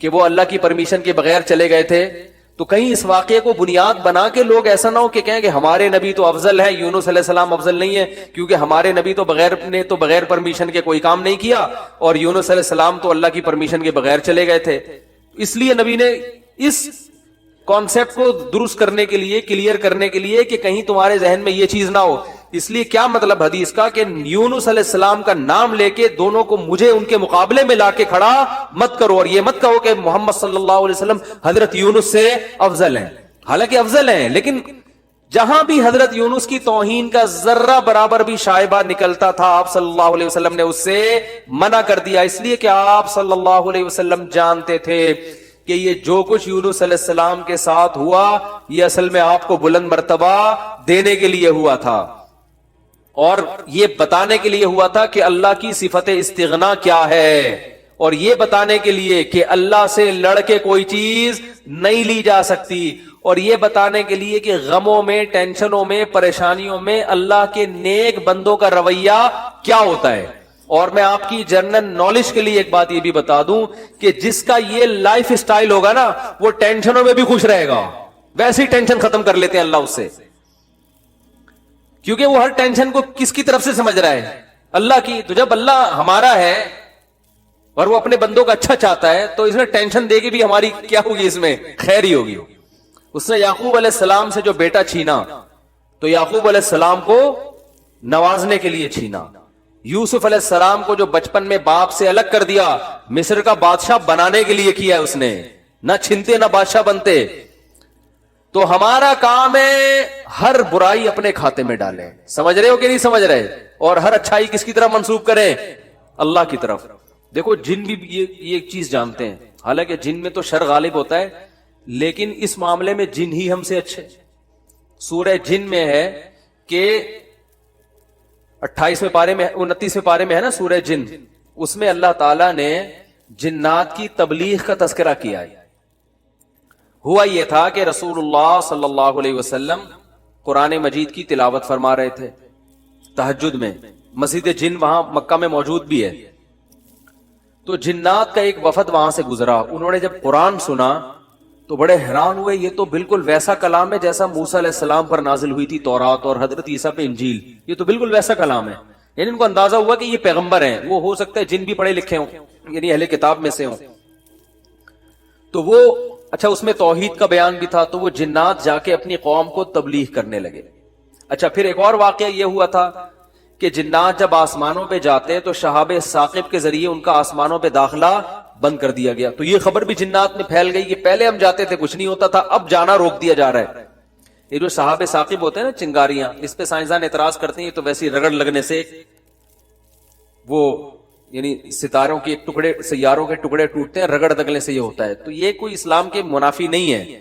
کہ وہ اللہ کی پرمیشن کے بغیر چلے گئے تھے، تو کہیں اس واقعے کو بنیاد بنا کے لوگ ایسا نہ ہو کہ کہیں کہ ہمارے نبی تو افضل ہے، یونس علیہ السلام افضل نہیں ہے، کیونکہ ہمارے نبی تو بغیر پرمیشن کے کوئی کام نہیں کیا، اور یونس علیہ السلام تو اللہ کی پرمیشن کے بغیر چلے گئے تھے۔ اس لیے نبی نے اس کانسیپٹ کو درست کرنے کے لیے، کلیئر کرنے کے لیے کہ کہیں تمہارے ذہن میں یہ چیز نہ ہو، اس لیے کیا مطلب حدیث کا کہ یونس علیہ السلام کا نام لے کے دونوں کو مجھے ان کے مقابلے میں لا کے کھڑا مت کرو، اور یہ مت کہو کہ محمد صلی اللہ علیہ وسلم حضرت یونس سے افضل ہیں، حالانکہ افضل ہیں، لیکن جہاں بھی حضرت یونس کی توہین کا ذرہ برابر بھی شائبہ نکلتا تھا، آپ صلی اللہ علیہ وسلم نے اس سے منع کر دیا، اس لیے کہ آپ صلی اللہ علیہ وسلم جانتے تھے کہ یہ جو کچھ یونس علیہ السلام کے ساتھ ہوا یہ اصل میں آپ کو بلند مرتبہ دینے کے لیے ہوا تھا، اور یہ بتانے کے لیے ہوا تھا کہ اللہ کی صفت استغنا کیا ہے، اور یہ بتانے کے لیے کہ اللہ سے لڑ کے کوئی چیز نہیں لی جا سکتی، اور یہ بتانے کے لیے کہ غموں میں، ٹینشنوں میں، پریشانیوں میں اللہ کے نیک بندوں کا رویہ کیا ہوتا ہے۔ اور میں آپ کی جنرل نالج کے لیے ایک بات یہ بھی بتا دوں کہ جس کا یہ لائف اسٹائل ہوگا نا وہ ٹینشنوں میں بھی خوش رہے گا، ویسے ہی ٹینشن ختم کر لیتے ہیں اللہ اس سے، کیونکہ وہ ہر ٹینشن کو کس کی طرف سے سمجھ رہا ہے؟ اللہ کی۔ تو جب اللہ ہمارا ہے اور وہ اپنے بندوں کا اچھا چاہتا ہے تو اس میں ٹینشن دے کے بھی ہماری کیا ہوگی؟ اس میں خیر ہی ہوگی۔ اس نے یعقوب علیہ السلام سے جو بیٹا چھینا تو یعقوب علیہ السلام کو نوازنے کے لیے چھینا، یوسف علیہ السلام کو جو بچپن میں باپ سے الگ کر دیا مصر کا بادشاہ بنانے کے لیے کیا ہے اس نے، نہ چھنتے نہ بادشاہ بنتے۔ تو ہمارا کام ہے ہر برائی اپنے کھاتے میں ڈالیں، سمجھ رہے ہو کہ نہیں سمجھ رہے؟ اور ہر اچھائی کس کی طرف منسوب کریں؟ اللہ کی طرف۔ دیکھو جن بھی یہ چیز جانتے ہیں، حالانکہ جن میں تو شر غالب ہوتا ہے، لیکن اس معاملے میں جن ہی ہم سے اچھے۔ سورہ جن میں ہے کہ 28ویں پارے میں 29ویں پارے میں ہے نا سورہ جن، اس میں اللہ تعالیٰ نے جنات کی تبلیغ کا تذکرہ کیا ہے۔ ہوا یہ تھا کہ رسول اللہ صلی اللہ علیہ وسلم قرآن مجید کی تلاوت فرما رہے تھے تہجد میں، مسجد جن وہاں مکہ میں موجود بھی ہے، تو جنات کا ایک وفد وہاں سے گزرا، انہوں نے جب قرآن سنا تو بڑے حیران ہوئے، یہ تو بالکل ویسا کلام ہے جیسا موسیٰ علیہ السلام پر نازل ہوئی تھی تورات اور حضرت عیسیٰ پہ انجیل، یہ تو بالکل ویسا کلام ہے۔ یعنی ان کو اندازہ ہوا کہ یہ پیغمبر ہیں، وہ ہو سکتا ہے جن بھی پڑھے لکھے ہوں، یعنی اہل کتاب میں سے ہوں۔ تو وہ اچھا اس میں توحید کا بیان بھی تھا، تو وہ جنات جا کے اپنی قوم کو تبلیغ کرنے لگے۔ اچھا پھر ایک اور واقعہ یہ ہوا تھا کہ جنات جب آسمانوں پہ جاتے تو شہاب ثاقب کے ذریعے ان کا آسمانوں پہ داخلہ بند کر دیا گیا، تو یہ خبر بھی جنات میں پھیل گئی کہ پہلے ہم جاتے تھے کچھ نہیں ہوتا تھا، اب جانا روک دیا جا رہا ہے۔ یہ جو شہاب ثاقب ہوتے ہیں نا چنگاریاں، اس پہ سائنسدان اعتراض کرتے ہیں تو ویسی رگڑ لگنے سے وہ یعنی ستاروں کے ٹکڑے، سیاروں کے ٹکڑے ٹوٹتے ہیں، رگڑ دگنے سے یہ ہوتا ہے، تو یہ کوئی اسلام کے منافی نہیں ہے۔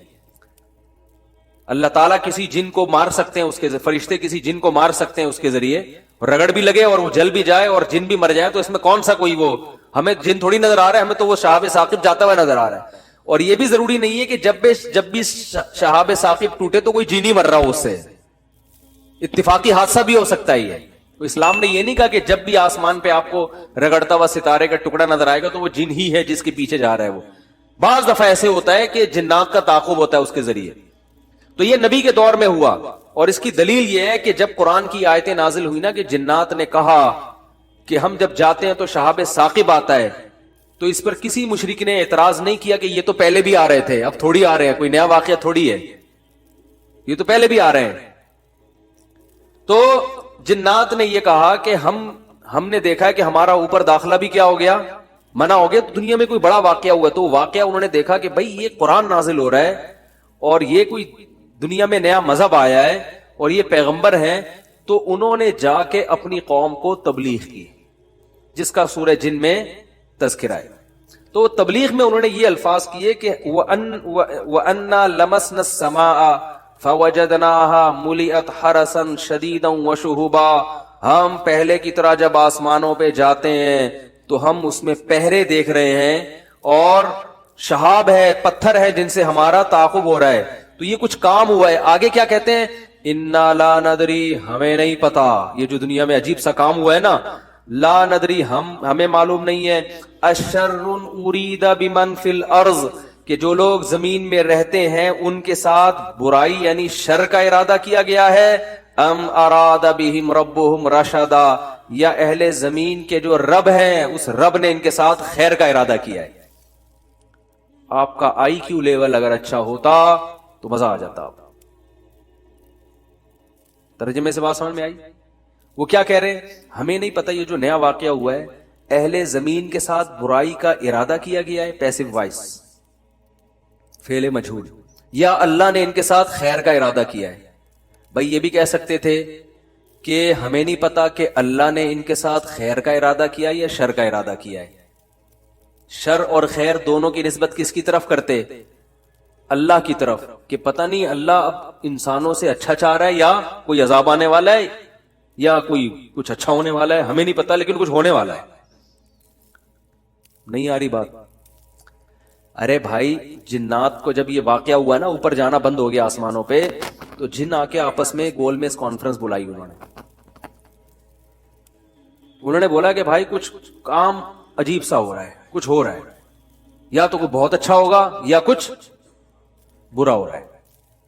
اللہ تعالیٰ کسی جن کو مار سکتے ہیں، اس کے فرشتے کسی جن کو مار سکتے ہیں اس کے ذریعے، رگڑ بھی لگے اور وہ جل بھی جائے اور جن بھی مر جائے، تو اس میں کون سا کوئی وہ ہمیں جن تھوڑی نظر آ رہا ہے، ہمیں تو وہ شہاب ثاقب جاتا ہوا نظر آ رہا ہے۔ اور یہ بھی ضروری نہیں ہے کہ جب بھی شہاب ثاقب ٹوٹے تو کوئی جن ہی مر رہا ہو، اس سے اتفاقی حادثہ بھی ہو سکتا ہے۔ یہ تو اسلام نے یہ نہیں کہا کہ جب بھی آسمان پہ آپ کو رگڑتا ہوا ستارے کا ٹکڑا نظر آئے گا تو وہ جن ہی ہے جس کے پیچھے جا رہا ہے۔ وہ بعض دفعہ ایسے ہوتا ہے کہ جنات کا تعاقب ہوتا ہے اس کے ذریعے، تو یہ نبی کے دور میں ہوا۔ اور اس کی دلیل یہ ہے کہ جب قرآن کی آیتیں نازل ہوئی نا کہ جنات نے کہا کہ ہم جب جاتے ہیں تو شہاب ثاقب آتا ہے، تو اس پر کسی مشرک نے اعتراض نہیں کیا کہ یہ تو پہلے بھی آ رہے تھے، اب تھوڑی آ رہے ہیں، کوئی نیا واقعہ تھوڑی ہے، یہ تو پہلے بھی آ رہے ہیں۔ تو جنات نے یہ کہا کہ ہم نے دیکھا ہے کہ ہمارا اوپر داخلہ بھی کیا ہو گیا، منع ہو گیا، تو دنیا میں کوئی بڑا واقعہ ہوا، تو واقعہ انہوں نے دیکھا کہ بھائی یہ قرآن نازل ہو رہا ہے اور یہ کوئی دنیا میں نیا مذہب آیا ہے اور یہ پیغمبر ہیں، تو انہوں نے جا کے اپنی قوم کو تبلیغ کی، جس کا سورہ جن میں تذکرہ ہے۔ تو تبلیغ میں انہوں نے یہ الفاظ کیے کہ وَأَنَّا لَمَسْنَا السَّمَاءَ فَوَجَدْنَاهَا مُلِئَتْ حَرَسًا شَدِيدًا وَشُهُبًا، ہم پہلے کی طرح جب آسمانوں پہ جاتے ہیں تو ہم اس میں پہرے دیکھ رہے ہیں اور شہاب ہے، پتھر ہے جن سے ہمارا تعاقب ہو رہا ہے، تو یہ کچھ کام ہوا ہے۔ آگے کیا کہتے ہیں؟ اِنَّا لَا نَدْرِي، ہمیں نہیں پتا، یہ جو دنیا میں عجیب سا کام ہوا ہے نا، لا ندری ہمیں معلوم نہیں ہے، اشر ارید بمن فی الارض کہ جو لوگ زمین میں رہتے ہیں ان کے ساتھ برائی یعنی شر کا ارادہ کیا گیا ہے، ام اراد بہم ربہم رشدا یا اہل زمین کے جو رب ہیں اس رب نے ان کے ساتھ خیر کا ارادہ کیا ہے۔ آپ کا آئی کیو لیول اگر اچھا ہوتا تو مزہ آ جاتا۔ ترجمے سے بات سمجھ میں آئی؟ وہ کیا کہہ رہے ہیں؟ ہمیں نہیں پتہ یہ جو نیا واقعہ ہوا ہے اہل زمین کے ساتھ برائی کا ارادہ کیا گیا ہے، پیسو وائس فعل مجہول، یا اللہ نے ان کے ساتھ خیر کا ارادہ کیا ہے۔ بھائی یہ بھی کہہ سکتے تھے کہ ہمیں نہیں پتا کہ اللہ نے ان کے ساتھ خیر کا ارادہ کیا یا شر کا ارادہ کیا ہے۔ شر اور خیر دونوں کی نسبت کس کی طرف کرتے؟ اللہ کی طرف، کہ پتہ نہیں اللہ اب انسانوں سے اچھا چاہ رہا ہے یا کوئی عذاب آنے والا ہے یا کوئی کچھ اچھا ہونے والا ہے، ہمیں نہیں پتا لیکن کچھ ہونے والا ہے۔ نہیں آ رہی بات؟ ارے بھائی جنات کو جب یہ واقعہ ہوا نا، اوپر جانا بند ہو گیا آسمانوں پہ، تو جن آ کے آپس میں گول میز کانفرنس بلائی انہوں نے بولا کہ بھائی کچھ کام عجیب سا ہو رہا ہے، کچھ ہو رہا ہے، یا تو کوئی بہت اچھا ہوگا یا کچھ برا ہو رہا ہے،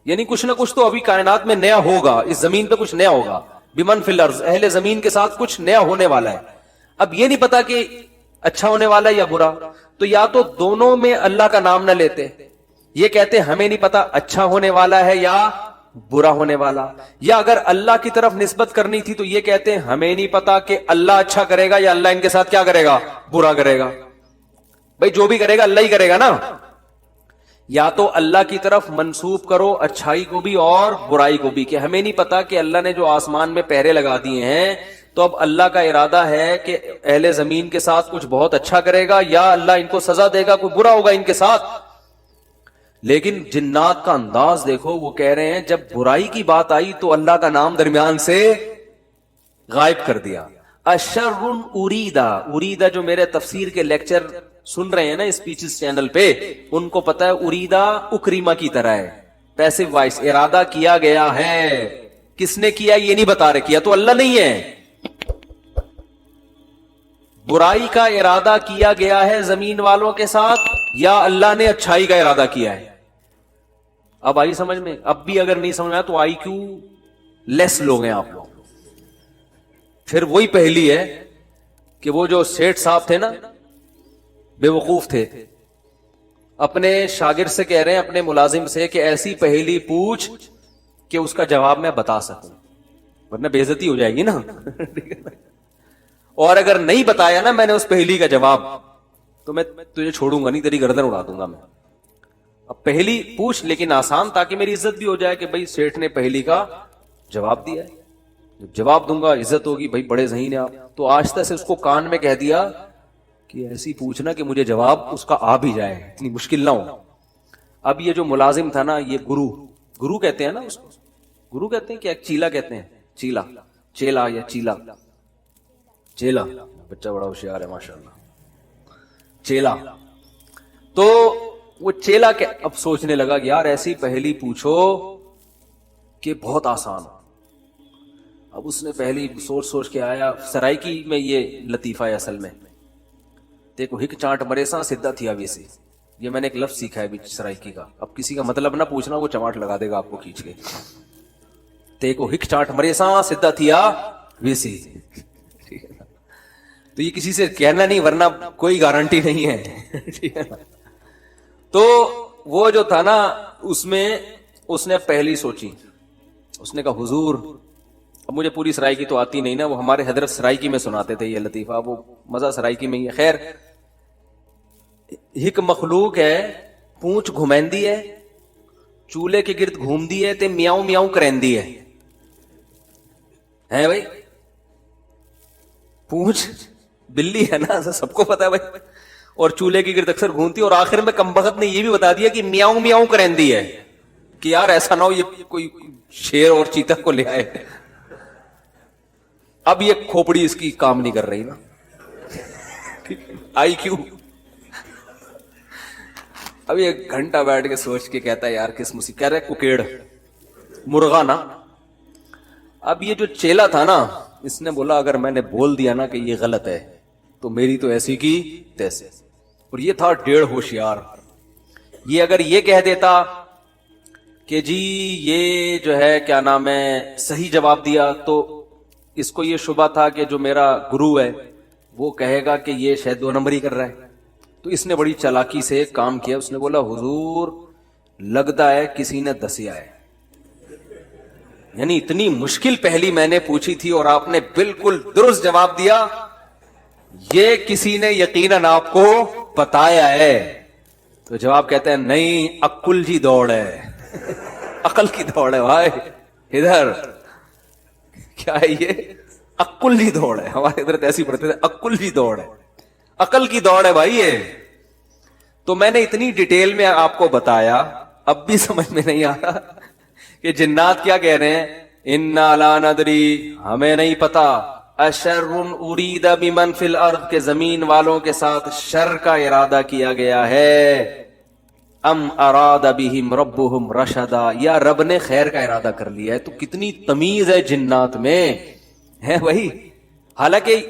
یعنی کچھ نہ کچھ تو ابھی کائنات میں نیا ہوگا، اس زمین پہ کچھ نیا ہوگا، بمن فی الارض اہل زمین کے ساتھ کچھ نیا ہونے والا ہے۔ اب یہ نہیں پتا کہ اچھا ہونے والا ہے یا برا، تو یا تو دونوں میں اللہ کا نام نہ لیتے، یہ کہتے ہمیں نہیں پتا اچھا ہونے والا ہے یا برا ہونے والا، یا اگر اللہ کی طرف نسبت کرنی تھی تو یہ کہتے ہمیں نہیں پتا کہ اللہ اچھا کرے گا یا اللہ ان کے ساتھ کیا کرے گا، برا کرے گا۔ بھائی جو بھی کرے گا اللہ ہی کرے گا نا، یا تو اللہ کی طرف منسوب کرو اچھائی کو بھی اور برائی کو بھی، کہ ہمیں نہیں پتا کہ اللہ نے جو آسمان میں پہرے لگا دیے ہیں تو اب اللہ کا ارادہ ہے کہ اہل زمین کے ساتھ کچھ بہت اچھا کرے گا یا اللہ ان کو سزا دے گا، کوئی برا ہوگا ان کے ساتھ۔ لیکن جنات کا انداز دیکھو، وہ کہہ رہے ہیں جب برائی کی بات آئی تو اللہ کا نام درمیان سے غائب کر دیا۔ اشر اریدا، اریدا جو میرے تفسیر کے لیکچر سن رہے ہیں نا اسپیچز چینل پہ، ان کو پتا ہے اریدا اکریما کی طرح ہے، پیسو وائس، ارادہ کیا گیا ہے۔ کس نے کیا یہ نہیں بتا رہے، کیا تو اللہ نہیں ہے۔ برائی کا ارادہ کیا گیا ہے زمین والوں کے ساتھ یا اللہ نے اچھائی کا ارادہ کیا ہے؟ اب آئی سمجھ میں؟ اب بھی اگر نہیں سمجھ میں تو آئی کیو لیس لوگ ہیں آپ لوگ۔ پھر وہی پہلی ہے کہ وہ جو سیٹھ صاحب تھے نا، بے وقوف تھے، اپنے شاگرد سے کہہ رہے ہیں، اپنے ملازم سے، کہ ایسی پہلی پوچھ کہ اس کا جواب میں بتا سکوں، ورنہ بے عزتی ہو جائے گی نا۔ اور اگر نہیں بتایا نا میں نے اس پہلی کا جواب تو میں تجھے چھوڑوں گا نہیں، تیری گردن اڑا دوں گا میں۔ اب پہلی پوچھ لیکن آسان، تاکہ میری عزت بھی ہو جائے کہ بھائی سیٹھ نے پہلی کا جواب دیا ہے، جب جواب دوں گا عزت ہوگی، بھائی بڑے ذہین ہیں آپ۔ تو آہستہ سے اس کو کان میں کہہ دیا کہ ایسی پوچھنا کہ مجھے جواب اس کا آ بھی جائے، اتنی مشکل نہ ہو۔ اب یہ جو ملازم تھا نا، یہ گرو کہتے ہیں نا اس کو، گرو کہتے ہیں کیا چیلا کہتے ہیں، چیلا، چیلا یا چیلا، چیلا، بچہ بڑا ہوشیار ہے ماشاءاللہ، چیلا۔ تو وہ چیلا اب سوچنے لگا کہ یار ایسی پہلی پوچھو کہ بہت آسان۔ اب اس نے پہلی سوچ کے آیا، سرائکی میں یہ لطیفہ ہے اصل میں، دیکھو ہک چانٹ مرے سا سدھا تھیا ویسی، یہ میں نے ایک لفظ سیکھا ہے بھی سرائکی کا، اب کسی کا مطلب نہ پوچھنا، وہ چماٹ لگا دے گا آپ کو کھینچ کے۔ دیکھو ہک چانٹ مرے سا سدھا تھیا ویسی، تو یہ کسی سے کہنا نہیں ورنہ کوئی گارنٹی نہیں ہے، ٹھیک ہے نا۔ تو وہ جو تھا نا، اس میں اس نے پہلی سوچی، اس نے کہا حضور، اب مجھے پوری سرائکی تو آتی نہیں نا، وہ ہمارے حضرت سرائکی میں سناتے تھے یہ لطیفہ، وہ مزہ سرائکی میں ہی ہے۔ خیر، ہک مخلوق ہے، پونچھ گھمیندی ہے، چولہے کے گرد گھومدی ہے تے میاؤں میاؤں کریندی ہے بھائی، پونچھ بلی ہے نا، سب کو پتا ہے بھائی، اور چولہے کی گرد اکثر گھومتی، اور آخر میں کم بخت نے یہ بھی بتا دیا کہ میاؤں میاؤں کریندی ہے، کہ یار ایسا نہ ہو یہ کوئی شیر اور چیتا کو لے آئے۔ اب یہ کھوپڑی اس کی کام نہیں کر رہی نا، آئی کیوں؟ اب یہ گھنٹہ بیٹھ کے سوچ کے کہتا ہے یار کس مصیبت، کہہ رہے ککیڑ، مرغا نا۔ اب یہ جو چیلا تھا نا، اس نے بولا اگر میں نے بول دیا نا کہ یہ غلط ہے تو میری تو ایسی کی تیسے. اور یہ تھا 1.5 ہوشیار. یہ اگر یہ کہہ دیتا کہ جی یہ جو ہے کیا نام ہے صحیح جواب دیا تو اس کو یہ شبہ تھا کہ جو میرا گرو ہے وہ کہے گا کہ یہ شاید 2 نمبر ہی کر رہا ہے. تو اس نے بڑی چالاکی سے ایک کام کیا. اس نے بولا حضور لگتا ہے کسی نے دسیا ہے. یعنی اتنی مشکل پہلی میں نے پوچھی تھی اور آپ نے بالکل درست جواب دیا. یہ کسی نے یقیناً آپ کو بتایا ہے. تو جواب کہتے ہیں نہیں عقل جی دوڑ ہے. عقل کی دوڑ ہے بھائی. ادھر کیا ہے یہ عقل جی دوڑ ہے. ہمارے ادھر ایسی پڑھتے تھے عقل جی دوڑ ہے. عقل کی دوڑ ہے بھائی یہ. تو میں نے اتنی ڈیٹیل میں آپ کو بتایا اب بھی سمجھ میں نہیں آ رہا کہ جنات کیا کہہ رہے ہیں. انا لا ندری ہمیں نہیں پتا اشر ارید بمن فی الارض کے زمین والوں کے ساتھ شر کا ارادہ کیا گیا ہے ام اراد بہم ربہم رشدا یا رب نے خیر کا ارادہ کر لیا ہے. تو کتنی تمیز ہے جنات میں ہے بھائی. حالانکہ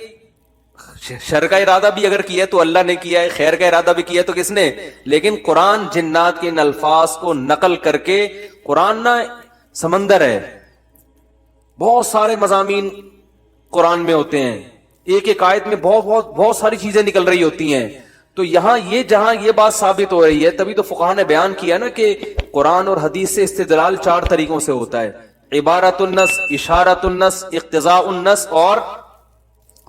شر کا ارادہ بھی اگر کیا تو اللہ نے کیا ہے, خیر کا ارادہ بھی کیا تو کس نے. لیکن قرآن جنات کے ان الفاظ کو نقل کر کے, قرآن نا سمندر ہے, بہت سارے مضامین قرآن میں ہوتے ہیں, ایک ایک آیت میں بہت ساری چیزیں نکل رہی ہوتی ہیں. تو یہاں یہ جہاں یہ بات ثابت ہو رہی ہے تبھی تو فقہا نے بیان کیا نا کہ قرآن اور حدیث سے استدلال 4 طریقوں سے ہوتا ہے. عبارت النص, اشارت النص, اقتضاء النص اور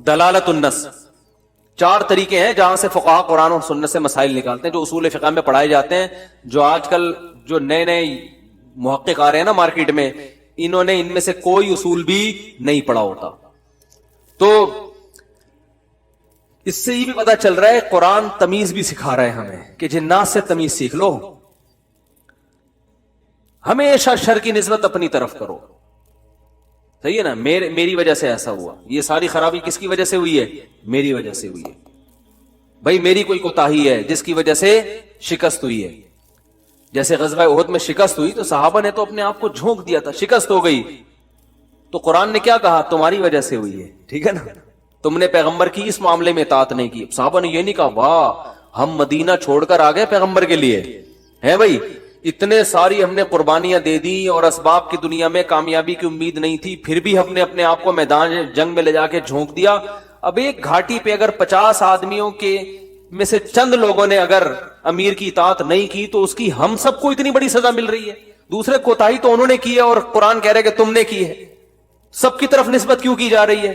دلالت النص. 4 طریقے ہیں جہاں سے فقہا قرآن اور سنت سے مسائل نکالتے ہیں جو اصول فقہ میں پڑھائے جاتے ہیں. جو آج کل جو نئے محقق آ رہے ہیں نا مارکیٹ میں, انہوں نے ان میں سے کوئی اصول بھی نہیں پڑھا ہوتا. تو اس سے یہ بھی پتا چل رہا ہے قرآن تمیز بھی سکھا رہا ہے ہمیں کہ جنات سے تمیز سیکھ لو. ہمیشہ شر کی نسبت اپنی طرف کرو. صحیح ہے نا. میری وجہ سے ایسا ہوا, یہ ساری خرابی کس کی وجہ سے ہوئی ہے؟ میری وجہ سے ہوئی ہے. بھائی میری کوئی کوتاہی ہے جس کی وجہ سے شکست ہوئی ہے. جیسے غزوہ احد میں شکست ہوئی تو صحابہ نے تو اپنے آپ کو جھونک دیا تھا, شکست ہو گئی تو قرآن نے کیا کہا؟ تمہاری وجہ سے ہوئی ہے. ٹھیک ہے نا, تم نے پیغمبر کی اس معاملے میں اطاعت نہیں کی. صحابہ نے یہ نہیں کہا واہ ہم مدینہ چھوڑ کر آ گئے پیغمبر کے لیے ہے بھائی, اتنے ساری ہم نے قربانیاں دے دی اور اسباب کی دنیا میں کامیابی کی امید نہیں تھی, پھر بھی ہم نے اپنے آپ کو میدان جنگ میں لے جا کے جھونک دیا. اب ایک گھاٹی پہ اگر 50 آدمیوں کے میں سے چند لوگوں نے اگر امیر کی اطاعت نہیں کی تو اس کی ہم سب کو اتنی بڑی سزا مل رہی ہے. دوسرے کوتاہی تو انہوں نے کی ہے اور قرآن کہہ رہے کہ تم نے کی ہے. سب کی طرف نسبت کیوں کی جا رہی ہے؟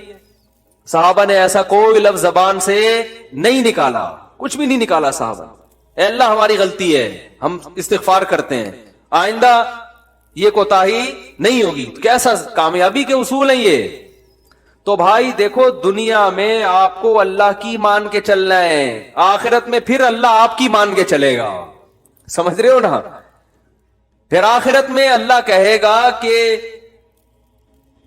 صحابہ نے ایسا کوئی لفظ زبان سے نہیں نکالا, کچھ بھی نہیں نکالا صحابہ. اے اللہ ہماری غلطی ہے, ہم استغفار کرتے ہیں, آئندہ یہ کوتاہی نہیں ہوگی. کیسا کامیابی کے اصول ہیں یہ. تو بھائی دیکھو دنیا میں آپ کو اللہ کی مان کے چلنا ہے, آخرت میں پھر اللہ آپ کی مان کے چلے گا. سمجھ رہے ہو نا. پھر آخرت میں اللہ کہے گا کہ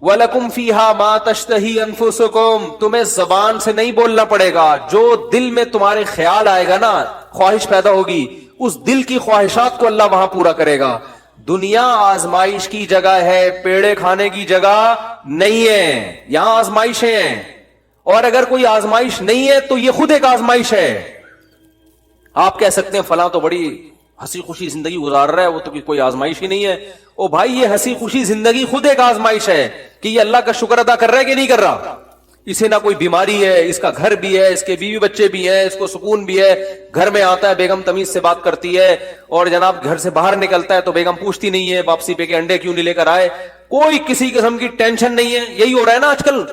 وَلَكُمْ فِيهَا مَا تَشْتَهِي أَنفُسُكُمْ, تمہیں زبان سے نہیں بولنا پڑے گا, جو دل میں تمہارے خیال آئے گا نا, خواہش پیدا ہوگی, اس دل کی خواہشات کو اللہ وہاں پورا کرے گا. دنیا آزمائش کی جگہ ہے, پیڑے کھانے کی جگہ نہیں ہے. یہاں آزمائشیں ہیں, اور اگر کوئی آزمائش نہیں ہے تو یہ خود ایک آزمائش ہے. آپ کہہ سکتے ہیں فلاں تو بڑی ہنسی خوشی زندگی گزار رہا ہے, وہ تو کوئی آزمائش ہی نہیں ہے. او بھائی یہ ہنسی خوشی زندگی خود ایک آزمائش ہے کہ یہ اللہ کا شکر ادا کر رہا ہے کہ نہیں کر رہا. اسے نہ کوئی بیماری ہے, اس کا گھر بھی ہے, اس کے بیوی بچے بھی ہیں, اس کو سکون بھی ہے, گھر میں آتا ہے بیگم تمیز سے بات کرتی ہے, اور جناب گھر سے باہر نکلتا ہے تو بیگم پوچھتی نہیں ہے واپسی پہ کہ انڈے کیوں نہیں لے کر آئے. کوئی کسی قسم کی ٹینشن نہیں ہے. یہی ہو رہا ہے نا آج کل.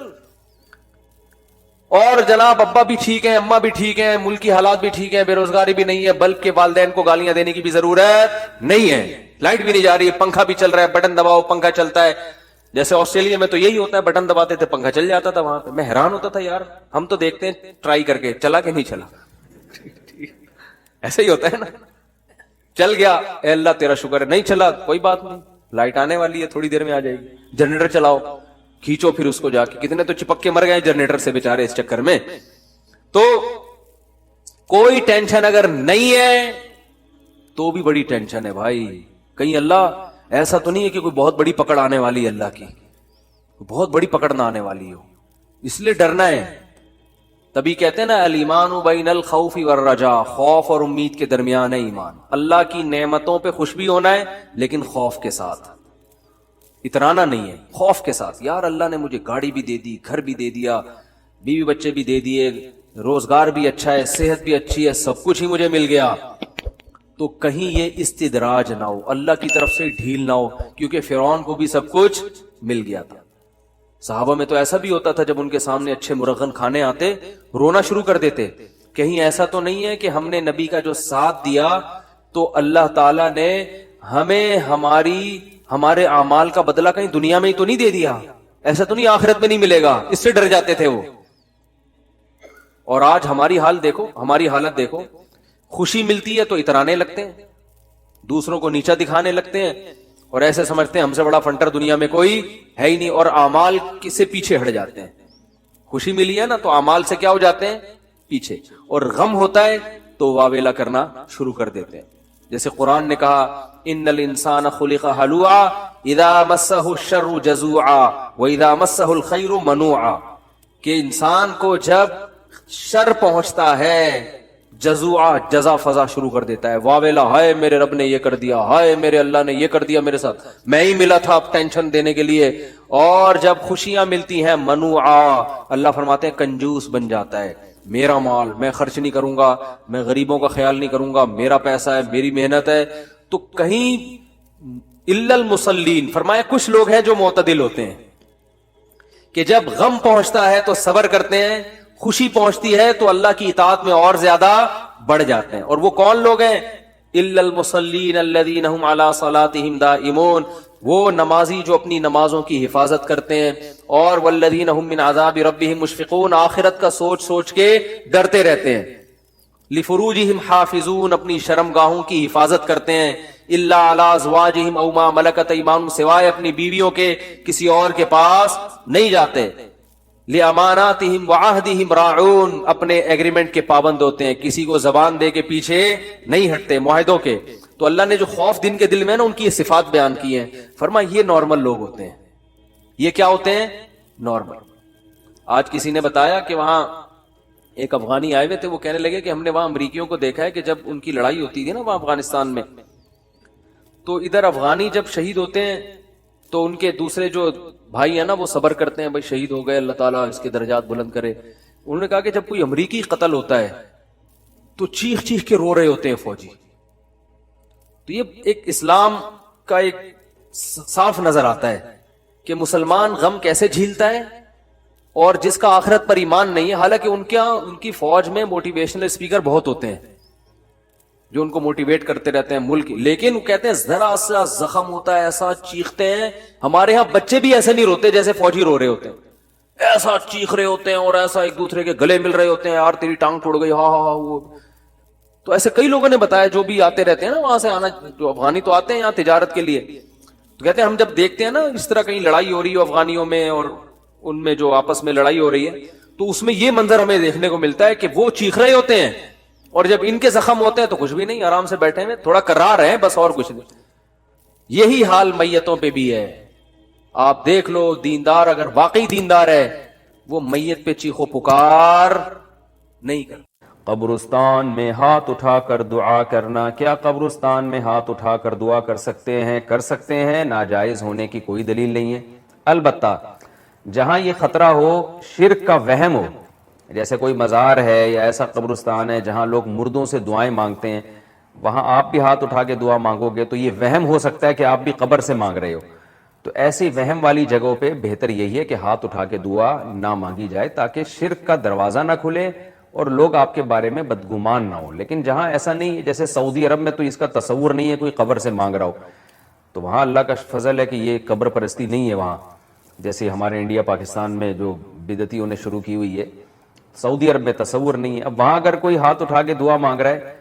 اور جناب ابا بھی ٹھیک ہیں, اماں بھی ٹھیک ہیں, ملک کی حالات بھی ٹھیک ہیں, بے روزگاری بھی نہیں ہے, بلکہ والدین کو گالیاں دینے کی بھی ضرورت نہیں ہے. لائٹ بھی نہیں جا رہی ہے, پنکھا بھی چل رہا ہے, بٹن دباؤ پنکھا چلتا ہے. جیسے آسٹریلیا میں تو یہی ہوتا ہے, بٹن دباتے تھے پنکھا چل جاتا تھا وہاں پہ. میں حیران ہوتا تھا یار, ہم تو دیکھتے ہیں ٹرائی کر کے چلا کہ نہیں چلا. ایسا ہی ہوتا ہے نا, چل گیا اے اللہ تیرا شکر ہے, نہیں چلا کوئی بات نہیں, لائٹ آنے والی ہے تھوڑی دیر میں آ جائے گی. جنریٹر چلاؤ, کھینچو پھر اس کو جا کے, کتنے تو چپک کے مر گئے جنریٹر سے بیچارے اس چکر میں. تو کوئی ٹینشن اگر نہیں ہے تو بھی بڑی ٹینشن ہے بھائی. کہیں اللہ ایسا تو نہیں ہے کہ کوئی بہت بڑی پکڑ آنے والی ہے, اللہ کی بہت بڑی پکڑ نہ آنے والی ہو. اس لیے ڈرنا ہے. تبھی کہتے ہیں نا الایمان بین الخوف والرجاء، خوف اور امید کے درمیان ہے ایمان. اللہ کی نعمتوں پہ خوش بھی ہونا ہے لیکن خوف کے ساتھ، اترانا نہیں ہے، خوف کے ساتھ. یار اللہ نے مجھے گاڑی بھی دے دی، گھر بھی دے دیا، بیوی بچے بھی دے دیے، روزگار بھی اچھا ہے، صحت بھی اچھی ہے، سب کچھ ہی مجھے مل گیا. تو کہیں یہ استدراج نہ ہو، اللہ کی طرف سے ڈھیل نہ ہو، کیونکہ فرعون کو بھی سب کچھ مل گیا تھا. صحابہ میں تو ایسا بھی ہوتا تھا جب ان کے سامنے اچھے مرغن کھانے آتے رونا شروع کر دیتے. کہیں ایسا تو نہیں ہے کہ ہم نے نبی کا جو ساتھ دیا تو اللہ تعالیٰ نے ہمیں ہمارے اعمال کا بدلہ کہیں دنیا میں ہی تو نہیں دے دیا، ایسا تو نہیں آخرت میں نہیں ملے گا، اس سے ڈر جاتے تھے وہ. اور آج ہماری حال دیکھو، ہماری حالت دیکھو، خوشی ملتی ہے تو اترانے لگتے ہیں، دوسروں کو نیچا دکھانے لگتے ہیں، اور ایسے سمجھتے ہیں ہم سے بڑا فنٹر دنیا میں کوئی ہے ہی نہیں، اور اعمال سے پیچھے ہٹ جاتے ہیں. خوشی ملی ہے نا تو اعمال سے کیا ہو جاتے ہیں؟ پیچھے. اور غم ہوتا ہے تو واویلا کرنا شروع کر دیتے ہیں. جیسے قرآن نے کہا ان الانسان خلق ہلوعا اذا مسہ الشر جزوعا واذا مسہ الخیر منوعا، کہ انسان کو جب شر پہنچتا ہے جزوعا، جزا فضا شروع کر دیتا ہے، واویلا، ہائے میرے رب نے یہ کر دیا، ہائے میرے اللہ نے یہ کر دیا میرے ساتھ، میں ہی ملا تھا اب ٹینشن دینے کے لیے. اور جب خوشیاں ملتی ہیں منوعا، اللہ فرماتے ہیں کنجوس بن جاتا ہے، میرا مال میں خرچ نہیں کروں گا، میں غریبوں کا خیال نہیں کروں گا، میرا پیسہ ہے، میری محنت ہے. تو کہیں الا المصلین، فرمایا کچھ لوگ ہیں جو معتدل ہوتے ہیں کہ جب غم پہنچتا ہے تو صبر کرتے ہیں، خوشی پہنچتی ہے تو اللہ کی اطاعت میں اور زیادہ بڑھ جاتے ہیں. اور وہ کون لوگ ہیں؟ الا المصلین الذین هم علی صلاتهم دائمون، وہ نمازی جو اپنی نمازوں کی حفاظت کرتے ہیں. اور والذین هم من عذاب ربهم مشفقون، آخرت کا سوچ سوچ کے ڈرتے رہتے ہیں. لفروجہم حافظون، اپنی شرمگاہوں کی حفاظت کرتے ہیں. الا علی ازواجہم او ما ملکت ایمانہم، سوائے اپنی بیویوں کے کسی اور کے پاس نہیں جاتے. لِأَمَانَاتِهِمْ وَعَهْدِهِمْ رَاعُونَ، اپنے ایگریمنٹ کے پابند ہوتے ہیں، کسی کو زبان دے کے پیچھے نہیں ہٹتے معاہدوں کے. تو اللہ نے جو خوف دن کے دل میں نا ان کی یہ صفات بیان کی ہیں، فرمایا یہ نارمل لوگ ہوتے ہیں. یہ کیا ہوتے ہیں؟ نارمل. آج کسی نے بتایا کہ وہاں ایک افغانی آئے ہوئے تھے، وہ کہنے لگے کہ ہم نے وہاں امریکیوں کو دیکھا ہے کہ جب ان کی لڑائی ہوتی تھی نا وہاں افغانستان میں، تو ادھر افغانی جب شہید ہوتے ہیں تو ان کے دوسرے جو بھائی ہیں نا وہ صبر کرتے ہیں، بھائی شہید ہو گئے، اللہ تعالیٰ اس کے درجات بلند کرے. انہوں نے کہا کہ جب کوئی امریکی قتل ہوتا ہے تو چیخ چیخ کے رو رہے ہوتے ہیں فوجی. تو یہ ایک اسلام کا ایک صاف نظر آتا ہے کہ مسلمان غم کیسے جھیلتا ہے، اور جس کا آخرت پر ایمان نہیں ہے، حالانکہ ان کی فوج میں موٹیویشنل اسپیکر بہت ہوتے ہیں جو ان کو موٹیویٹ کرتے رہتے ہیں ملک، لیکن وہ کہتے ہیں ذرا سا زخم ہوتا ہے ایسا چیختے ہیں. ہمارے ہاں بچے بھی ایسے نہیں روتے جیسے فوجی رو رہے ہوتے ہیں، ایسا چیخ رہے ہوتے ہیں اور ایسا ایک دوسرے کے گلے مل رہے ہوتے ہیں، یار تیری ٹانگ ٹوڑ گئی، ہاں ہاں ہاں. وہ تو ایسے کئی لوگوں نے بتایا جو بھی آتے رہتے ہیں نا وہاں سے، آنا جو افغانی تو آتے ہیں یہاں تجارت کے لیے، تو کہتے ہیں ہم جب دیکھتے ہیں نا اس طرح کہیں لڑائی ہو رہی ہو افغانیوں میں اور ان میں جو آپس میں لڑائی ہو رہی ہے، تو اس میں یہ منظر ہمیں دیکھنے کو ملتا ہے کہ وہ چیخ رہے ہوتے ہیں اور جب ان کے زخم ہوتے ہیں تو کچھ بھی نہیں، آرام سے بیٹھے ہیں، تھوڑا کرا رہے ہیں بس، اور کچھ نہیں. یہی حال میتوں پہ بھی ہے. آپ دیکھ لو دیندار اگر واقعی دیندار ہے وہ میت پہ چیخو پکار نہیں کرتا. قبرستان میں ہاتھ اٹھا کر دعا کرنا، کیا قبرستان میں ہاتھ اٹھا کر دعا کر سکتے ہیں؟ کر سکتے ہیں، ناجائز ہونے کی کوئی دلیل نہیں ہے. البتہ جہاں یہ خطرہ ہو، شرک کا وہم ہو، جیسے کوئی مزار ہے یا ایسا قبرستان ہے جہاں لوگ مردوں سے دعائیں مانگتے ہیں، وہاں آپ بھی ہاتھ اٹھا کے دعا مانگو گے تو یہ وہم ہو سکتا ہے کہ آپ بھی قبر سے مانگ رہے ہو. تو ایسی وہم والی جگہوں پہ بہتر یہی ہے کہ ہاتھ اٹھا کے دعا نہ مانگی جائے تاکہ شرک کا دروازہ نہ کھلے اور لوگ آپ کے بارے میں بدگمان نہ ہو. لیکن جہاں ایسا نہیں، جیسے سعودی عرب میں تو اس کا تصور نہیں ہے کوئی قبر سے مانگ رہا ہو، تو وہاں اللہ کا فضل ہے کہ یہ قبر پرستی نہیں ہے وہاں، جیسے ہمارے انڈیا پاکستان میں جو بدعتیوں نے شروع کی ہوئی ہے. سعودی عرب میں تصور نہیں ہے. اب وہاں اگر کوئی ہاتھ اٹھا کے دعا مانگ رہا ہے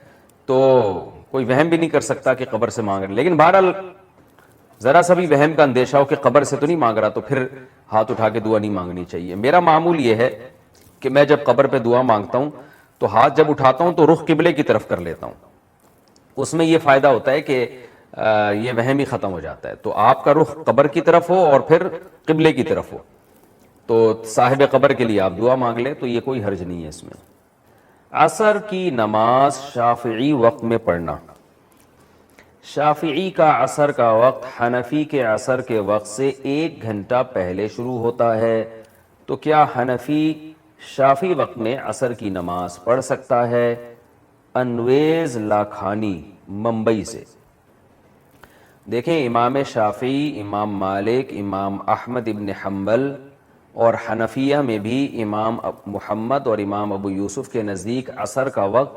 تو کوئی وہم بھی نہیں کر سکتا کہ قبر سے مانگ رہا ہے. لیکن بہرحال ذرا سا بھی وہم کا اندیشہ ہو کہ قبر سے تو نہیں مانگ رہا تو پھر ہاتھ اٹھا کے دعا نہیں مانگنی چاہیے. میرا معمول یہ ہے کہ میں جب قبر پہ دعا مانگتا ہوں تو ہاتھ جب اٹھاتا ہوں تو رخ قبلے کی طرف کر لیتا ہوں. اس میں یہ فائدہ ہوتا ہے کہ یہ وہم ہی ختم ہو جاتا ہے. تو آپ کا رخ قبر کی طرف ہو اور پھر قبلے کی طرف ہو. تو صاحب قبر کے لیے آپ دعا مانگ لیں تو یہ کوئی حرج نہیں ہے اس میں۔ عصر کی نماز شافعی وقت میں پڑھنا، شافعی کا عصر کا وقت حنفی کے عصر کے وقت سے 1 گھنٹہ پہلے شروع ہوتا ہے، تو کیا حنفی شافعی وقت میں عصر کی نماز پڑھ سکتا ہے؟ انویز لاکھانی ممبئی سے۔ دیکھیں، امام شافعی، امام مالک، امام احمد ابن حنبل اور حنفیہ میں بھی امام محمد اور امام ابو یوسف کے نزدیک عصر کا وقت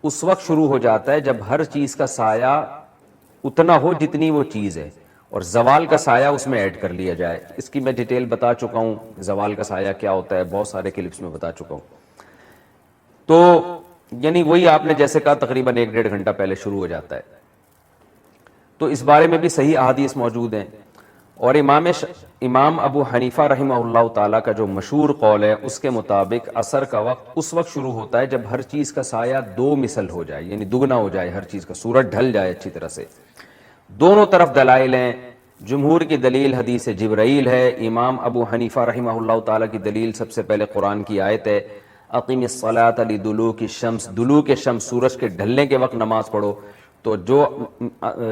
اس وقت شروع ہو جاتا ہے جب ہر چیز کا سایہ اتنا ہو جتنی وہ چیز ہے، اور زوال کا سایہ اس میں ایڈ کر لیا جائے۔ اس کی میں ڈیٹیل بتا چکا ہوں، زوال کا سایہ کیا ہوتا ہے، بہت سارے کلپس میں بتا چکا ہوں۔ تو یعنی وہی آپ نے جیسے کہا تقریباً 1-1.5 گھنٹہ پہلے شروع ہو جاتا ہے۔ تو اس بارے میں بھی صحیح احادیث موجود ہیں، اور امام ابو حنیفہ رحمہ اللہ تعالیٰ کا جو مشہور قول ہے اس کے مطابق عصر کا وقت اس وقت شروع ہوتا ہے جب ہر چیز کا سایہ 2 مثل ہو جائے، یعنی دگنا ہو جائے، ہر چیز کا سورج ڈھل جائے اچھی طرح سے۔ دونوں طرف دلائل ہیں، جمہور کی دلیل حدیث جبرائیل ہے، امام ابو حنیفہ رحمہ اللہ تعالیٰ کی دلیل سب سے پہلے قرآن کی آیت ہے، اقیم الصلاۃ لدلوک الشمس، دلوک الشمس سورج کے ڈھلنے کے وقت نماز پڑھو، تو جو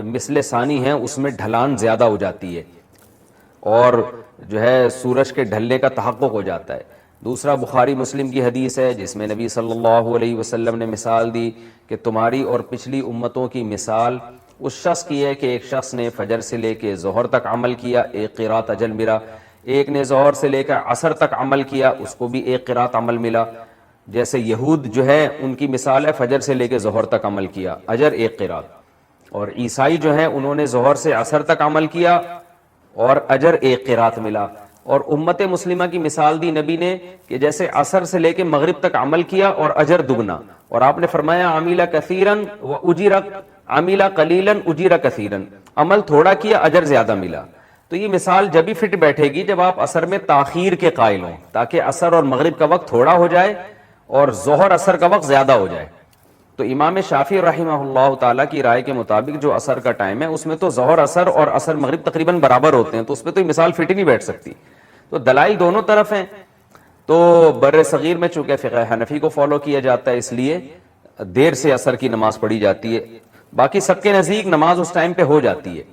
مثل ثانی ہیں اس میں ڈھلان زیادہ ہو جاتی ہے اور جو ہے سورج کے ڈھلنے کا تحقق ہو جاتا ہے۔ دوسرا بخاری مسلم کی حدیث ہے جس میں نبی صلی اللہ علیہ وسلم نے مثال دی کہ تمہاری اور پچھلی امتوں کی مثال اس شخص کی ہے کہ ایک شخص نے فجر سے لے کے ظہر تک عمل کیا، 1 قرات اجر ملا، ایک نے ظہر سے لے کر عصر تک عمل کیا، اس کو بھی 1 قرات عمل ملا۔ جیسے یہود جو ہے ان کی مثال ہے فجر سے لے کے ظہر تک عمل کیا، اجر 1 قرات، اور عیسائی جو ہیں انہوں نے ظہر سے عصر تک عمل کیا اور اجر 1 قرات ملا۔ اور امت مسلمہ کی مثال دی نبی نے کہ جیسے عصر سے لے کے مغرب تک عمل کیا اور اجر دگنا، اور آپ نے فرمایا عاملہ کثیرن و اجر، عاملہ قلیلن اجر کثیرن، عمل تھوڑا کیا اجر زیادہ ملا۔ تو یہ مثال جب ہی فٹ بیٹھے گی جب آپ عصر میں تاخیر کے قائل ہوں، تاکہ عصر اور مغرب کا وقت تھوڑا ہو جائے اور ظہر عصر کا وقت زیادہ ہو جائے۔ تو امام شافعی رحمہ اللہ تعالیٰ کی رائے کے مطابق جو عصر کا ٹائم ہے اس میں تو ظہر عصر اور عصر مغرب تقریباً برابر ہوتے ہیں، تو اس پہ تو یہ مثال فٹ ہی نہیں بیٹھ سکتی۔ تو دلائل دونوں طرف ہیں۔ تو بر صغیر میں چونکہ فقہ حنفی کو فالو کیا جاتا ہے اس لیے دیر سے عصر کی نماز پڑھی جاتی ہے، باقی سب کے نزدیک نماز اس ٹائم پہ ہو جاتی ہے۔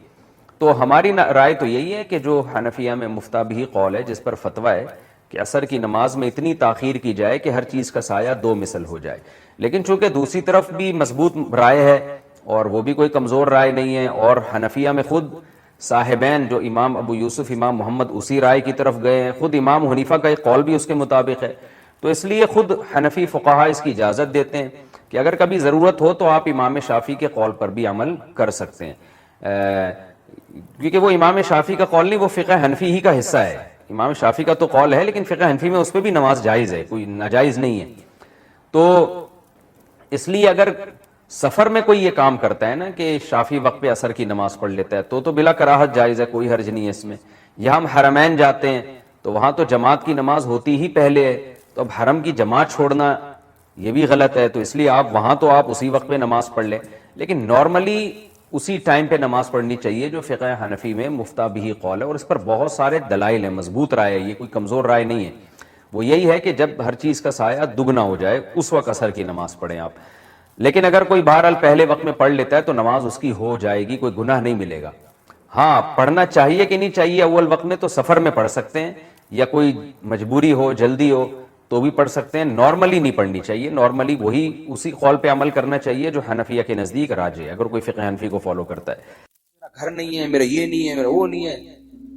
تو ہماری رائے تو یہی ہے کہ جو حنفیہ میں مفتابی قول ہے جس پر فتویٰ ہے کہ عصر کی نماز میں اتنی تاخیر کی جائے کہ ہر چیز کا سایہ 2 مثل ہو جائے، لیکن چونکہ دوسری طرف بھی مضبوط رائے ہے اور وہ بھی کوئی کمزور رائے نہیں ہے، اور حنفیہ میں خود صاحبین جو امام ابو یوسف، امام محمد اسی رائے کی طرف گئے ہیں، خود امام حنیفہ کا ایک قول بھی اس کے مطابق ہے، تو اس لیے خود حنفی فقہا اس کی اجازت دیتے ہیں کہ اگر کبھی ضرورت ہو تو آپ امام شافعی کے قول پر بھی عمل کر سکتے ہیں، کیونکہ وہ امام شافعی کا قول نہیں، وہ فقہ حنفی ہی کا حصہ ہے۔ امام شافعی کا تو قول ہے لیکن فقہ حنفی میں اس پہ بھی نماز جائز ہے، کوئی ناجائز نہیں ہے۔ تو اس لیے اگر سفر میں کوئی یہ کام کرتا ہے نا کہ شافعی وقت پہ عصر کی نماز پڑھ لیتا ہے تو بلا کراہت جائز ہے، کوئی حرج نہیں ہے اس میں۔ یا ہم حرمین جاتے ہیں تو وہاں تو جماعت کی نماز ہوتی ہی پہلے ہے، تو اب حرم کی جماعت چھوڑنا یہ بھی غلط ہے، تو اس لیے آپ وہاں تو آپ اسی وقت پہ نماز پڑھ لیں، لیکن نارملی اسی ٹائم پہ نماز پڑھنی چاہیے جو فقہ حنفی میں مفتابی قول ہے، اور اس پر بہت سارے دلائل ہیں، مضبوط رائے ہے، یہ کوئی کمزور رائے نہیں ہے۔ وہ یہی ہے کہ جب ہر چیز کا سایہ دگنا ہو جائے اس وقت عصر کی نماز پڑھیں آپ، لیکن اگر کوئی بہرحال پہلے وقت میں پڑھ لیتا ہے تو نماز اس کی ہو جائے گی، کوئی گناہ نہیں ملے گا۔ ہاں پڑھنا چاہیے کہ نہیں چاہیے اول وقت میں، تو سفر میں پڑھ سکتے ہیں، یا کوئی مجبوری ہو جلدی ہو تو بھی پڑھ سکتے ہیں، نارملی نہیں پڑھنی چاہیے، نارملی وہی اسی قول پہ عمل کرنا چاہیے جو حنفیہ کے نزدیک راجح ہے، اگر کوئی فقہ حنفی کو فالو کرتا ہے۔ میرا گھر نہیں ہے، میرا یہ نہیں ہے، میرا وہ نہیں ہے،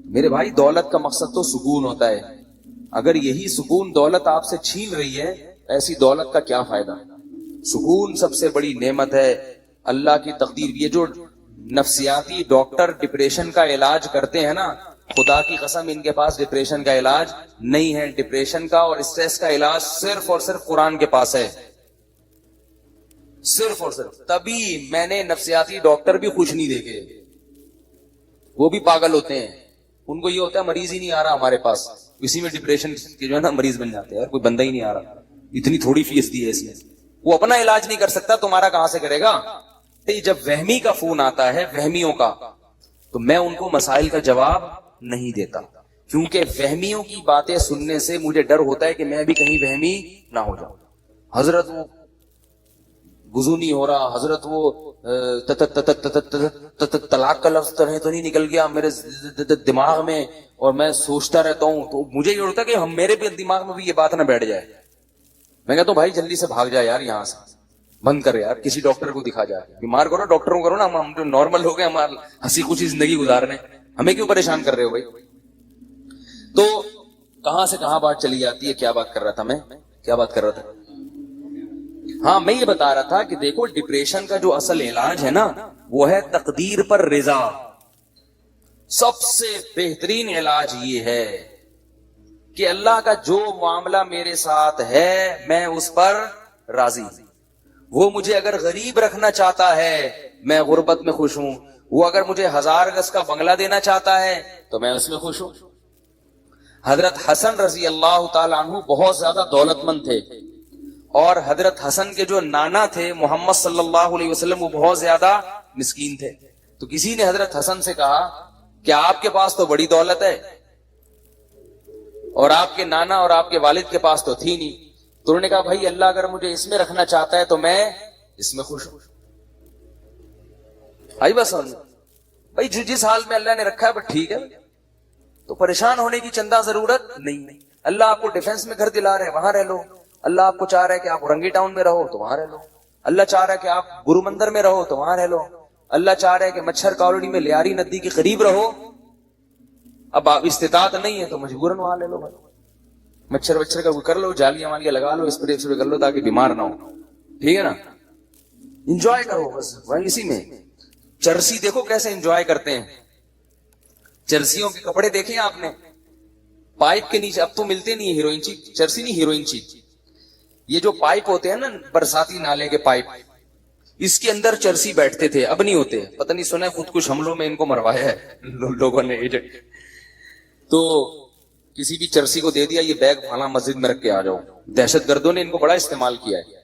میرے بھائی دولت کا مقصد تو سکون ہوتا ہے، اگر یہی سکون دولت آپ سے چھین رہی ہے ایسی دولت کا کیا فائدہ؟ سکون سب سے بڑی نعمت ہے، اللہ کی تقدیر۔ یہ جو نفسیاتی ڈاکٹر ڈپریشن کا علاج کرتے ہیں نا، خدا کی قسم ان کے پاس ڈپریشن کا علاج نہیں ہے، ڈپریشن کا اور اسٹریس کا علاج صرف اور صرف قرآن کے پاس ہے، صرف اور صرف۔ تبھی میں نے نفسیاتی ڈاکٹر بھی خوش نہیں دیکھے، وہ بھی پاگل ہوتے ہیں، ان کو یہ ہوتا ہے مریض ہی نہیں آ رہا ہمارے پاس، اسی میں ڈپریشن کے جو ہے نا مریض بن جاتے ہیں، کوئی بندہ ہی نہیں آ رہا، اتنی تھوڑی فیس دی ہے اس میں، وہ اپنا علاج نہیں کر سکتا، تمہارا کہاں سے کرے گا؟ جب وہمی کا فون آتا ہے، وہمیوں کا، تو میں ان کو مسائل کا جواب نہیں دیتا، کیونکہ وہمیوں کی باتیں سننے سے مجھے ڈر ہوتا ہے کہ میں بھی کہیں وہمی نہ ہو جاؤں. حضرت وہ وضو نہیں ہو رہا, حضرت وہ طلاق کا لفظ تو نہیں نکل گیا میرے دماغ میں, اور میں سوچتا رہتا ہوں, تو مجھے یہ ہوتا ہے کہ میرے بھی دماغ میں بھی یہ بات نہ بیٹھ جائے. میں کہتا ہوں بھائی جلدی سے بھاگ جائے یار یہاں سے, بند کر یار, کسی ڈاکٹر کو دکھا جائے. بیمار کرو ڈاکٹروں کرو نا, ہم جو نارمل ہو گئے ہمارا ہنسی خوشی زندگی گزارنے, ہمیں کیوں پریشان کر رہے ہو بھائی. تو کہاں سے کہاں بات چلی جاتی ہے. کیا بات کر رہا تھا میں, کیا بات کر رہا تھا؟ ہاں میں یہ بتا رہا تھا کہ دیکھو ڈپریشن کا جو اصل علاج ہے نا وہ ہے تقدیر پر رضا. سب سے بہترین علاج یہ ہے کہ اللہ کا جو معاملہ میرے ساتھ ہے میں اس پر راضی. وہ مجھے اگر غریب رکھنا چاہتا ہے میں غربت میں خوش ہوں, وہ اگر مجھے 1000 گز کا بنگلہ دینا چاہتا ہے تو میں اس میں خوش ہوں. حضرت حسن رضی اللہ تعالی عنہ بہت زیادہ دولت مند تھے, اور حضرت حسن کے جو نانا تھے محمد صلی اللہ علیہ وسلم وہ بہت زیادہ مسکین تھے. تو کسی نے حضرت حسن سے کہا کہ آپ کے پاس تو بڑی دولت ہے اور آپ کے نانا اور آپ کے والد کے پاس تو تھی نہیں. تو انہوں نے کہا بھائی اللہ اگر مجھے اس میں رکھنا چاہتا ہے تو میں اس میں خوش ہوں. آئی بس بھائی جس حال میں اللہ نے رکھا ہے بس ٹھیک ہے, تو پریشان ہونے کی چندہ ضرورت نہیں. اللہ آپ کو ڈیفنس میں گھر دلا رہے وہاں رہ لو, اللہ آپ کو چاہ رہا ہے کہ آپ اورنگی ٹاؤن میں رہو تو وہاں رہ لو, اللہ چاہ رہا ہے کہ آپ گرو مندر میں رہو تو وہاں رہ لو, اللہ چاہ رہا ہے کہ مچھر کالونی میں لیاری ندی کے قریب رہو. اب آپ استطاعت نہیں ہے تو مجبوراً وہاں لے لو بھائی, مچھر وچھر کا کر لو, جالیاں والیاں لگا لو, اسپرے کر لو تاکہ بیمار نہ ہو. ٹھیک ہے نا, انجوائے کرو بس وہی اسی میں. چرسی دیکھو کیسے انجوائے کرتے ہیں, چرسیوں کے کپڑے دیکھیں آپ نے, پائپ کے نیچے, اب تو ملتے نہیں ہیروئن چیپ, چرسی نہیں ہیروئن چیپ, یہ جو پائپ ہوتے ہیں نا برساتی نالے کے پائپ, اس کے اندر چرسی بیٹھتے تھے, اب نہیں ہوتے. پتہ نہیں سنا ہے خود کچھ حملوں میں ان کو مروایا ہے لوگوں نے. تو کسی بھی چرسی کو دے دیا یہ بیگ فلاں مسجد میں رکھ کے آ جاؤ. دہشت گردوں نے ان کو بڑا استعمال کیا ہے,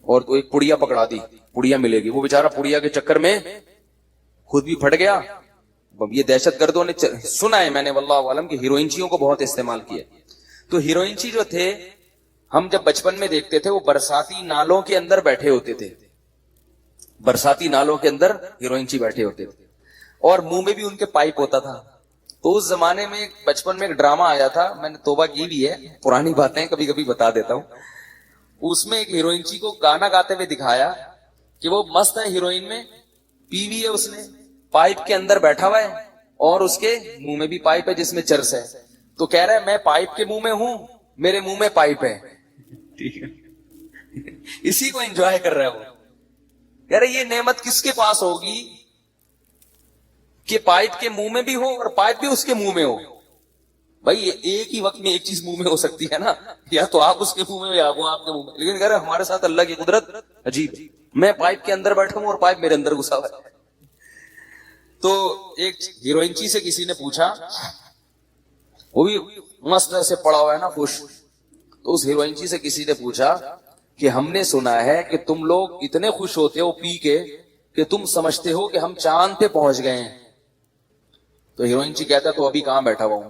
اور تو ایک پڑیا پکڑا دی, پڑیا ملے گی, وہ بیچارہ پڑیا کے چکر میں خود بھی پھٹ گیا. یہ دہشت گردوں نے سنا ہے میں نے واللہ عالم کی ہیروئنچیوں کو بہت استعمال کیا. تو ہیروئنچی جو تھے ہم جب بچپن میں دیکھتے تھے وہ برساتی نالوں کے اندر بیٹھے ہوتے تھے, برساتی نالوں کے اندر ہیروئنچی بیٹھے ہوتے تھے, اور منہ میں بھی ان کے پائپ ہوتا تھا. تو اس زمانے میں بچپن میں ایک ڈرامہ آیا تھا, میں نے توبہ کی بھی ہے, پرانی باتیں کبھی کبھی بتا دیتا ہوں. اس میں ایک ہیروئنچی کو گانا گاتے ہوئے دکھایا کہ وہ مست ہے ہیروئن میں, پی بھی ہے اس نے, پائپ کے اندر بیٹھا ہوا ہے اور اس کے منہ میں بھی پائپ ہے جس میں چرس ہے. تو کہہ رہا ہے میں پائپ کے منہ میں ہوں, میرے منہ میں پائپ ہے. اسی کو انجوائے کر رہا ہے وہ. کہہ رہے یہ نعمت کس کے پاس ہوگی کہ پائپ کے منہ میں بھی ہو اور پائپ بھی اس کے منہ میں ہو. بھائی ایک ہی وقت میں ایک چیز منہ میں ہو سکتی ہے نا, یا تو آپ اس کے منہ میں یا وہ آپ کے منہ میں. لیکن کہہ رہے ہمارے ساتھ اللہ کی قدرت عجیب, میں پائپ کے اندر بیٹھا ہوں اور پائپ میرے اندر گھسا ہوا ہے. تو ایک ہیروئنچی سے کسی نے پوچھا, وہ بھی مست سے پڑا ہوا ہے نا خوش, تو اس ہیروئنچی سے کسی نے پوچھا کہ ہم نے سنا ہے کہ تم لوگ اتنے خوش ہوتے ہو پی کے کہ تم سمجھتے ہو کہ ہم چاند پہ پہنچ گئے ہیں. تو ہیروئنچی کہتا ہے تو ابھی کہاں بیٹھا ہوا ہوں.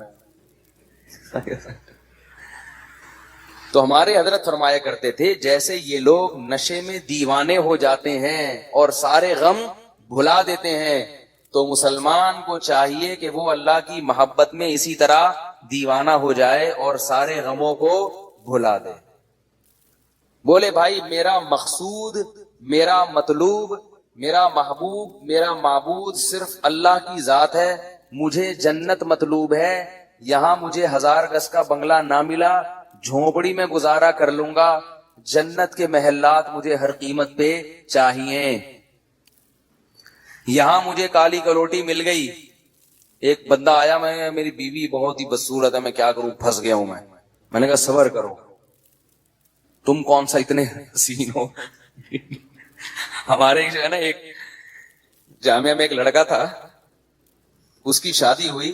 تو ہمارے حضرت فرمایا کرتے تھے جیسے یہ لوگ نشے میں دیوانے ہو جاتے ہیں اور سارے غم بھلا دیتے ہیں, تو مسلمان کو چاہیے کہ وہ اللہ کی محبت میں اسی طرح دیوانہ ہو جائے اور سارے غموں کو بھلا دے. بولے بھائی میرا مقصود, میرا مطلوب, میرا محبوب, میرا معبود صرف اللہ کی ذات ہے. مجھے جنت مطلوب ہے, یہاں مجھے 1000 گز کا بنگلہ نہ ملا, جھونپڑی میں گزارا کر لوں گا, جنت کے محلات مجھے ہر قیمت پہ چاہیے. یہاں مجھے کالی کلوٹی مل گئی, ایک بندہ آیا, میں میری بیوی بہت ہی بدصورت ہے, میں کیا کروں, پھنس گیا ہوں میں نے کہا صبر کرو, تم کون سا اتنے حسین ہو. ہمارے جو ہے نا ایک جامعہ میں ایک لڑکا تھا, اس کی شادی ہوئی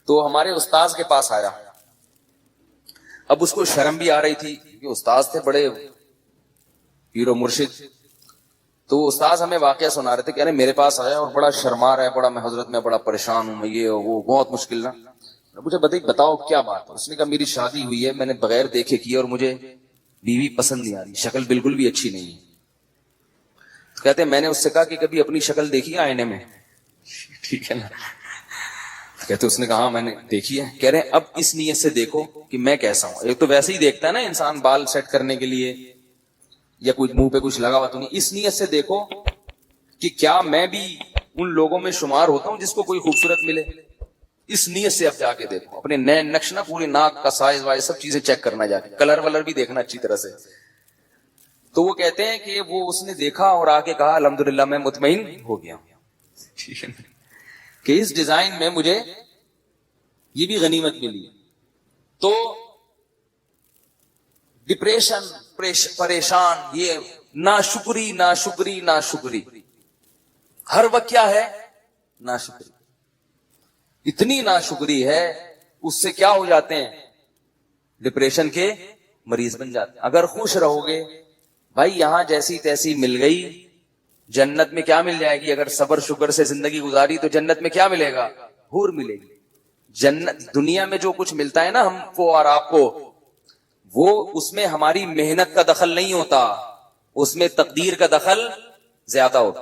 تو ہمارے استاذ کے پاس آیا. اب اس کو شرم بھی آ رہی تھی کہ استاذ تھے بڑے پیر و مرشد. تو استاذ ہمیں واقعہ سنا رہے تھے کہ میرے پاس آیا اور بڑا شرما رہا ہے, بڑا میں حضرت میں بڑا پریشان ہوں, میں یہ وہ بہت مشکل نا. مجھے بتاؤ کیا بات ہے؟ اس نے کہا میری شادی ہوئی ہے، میں نے بغیر دیکھے کی اور مجھے بیوی پسند نہیں آ رہی، شکل بالکل بھی اچھی نہیں ہے۔ کہتے ہیں میں نے اس سے کہا کہ کبھی اپنی شکل دیکھی آئینے میں؟ ٹھیک ہے نا؟ کہتے اس نے کہا ہاں میں نے دیکھی ہے۔ کہہ رہے ہیں اب اس نیت سے دیکھو کہ میں کیسا ہوں۔ ایک تو ویسے ہی دیکھتا ہے نا انسان بال سیٹ کرنے کے لیے یا کچھ منہ پہ کچھ لگا ہوا تو نہیں، اس نیت سے دیکھو کہ کیا میں بھی ان لوگوں میں شمار ہوتا ہوں جس کو کوئی خوبصورت ملے۔ اس نیت سے اب جا کے دیکھو اپنے نئے نقش نہ، پوری ناک کا سائز وائز سب چیزیں چیک کرنا، جا کے کلر ولر بھی دیکھنا اچھی طرح سے۔ تو وہ کہتے ہیں کہ وہ اس نے دیکھا اور آ کے کہا الحمدللہ میں مطمئن ہو گیا ہوں، ٹھیک ہے کہ اس ڈیزائن میں مجھے یہ بھی غنیمت ملی۔ تو ڈپریشن، پریشان، یہ ناشکری ناشکری ناشکری، ہر وقت کیا ہے؟ ناشکری۔ اتنی ناشکری ہے اس سے کیا ہو جاتے ہیں؟ ڈپریشن کے مریض بن جاتے ہیں۔ اگر خوش رہو گے بھائی یہاں جیسی تیسی مل گئی، جنت میں کیا مل جائے گی؟ اگر صبر شکر سے زندگی گزاری تو جنت میں کیا ملے گا؟ حور ملے گی۔ جنت دنیا میں جو کچھ ملتا ہے نا ہم کو اور آپ کو، وہ اس میں ہماری محنت کا دخل نہیں ہوتا، اس میں تقدیر کا دخل زیادہ ہوتا۔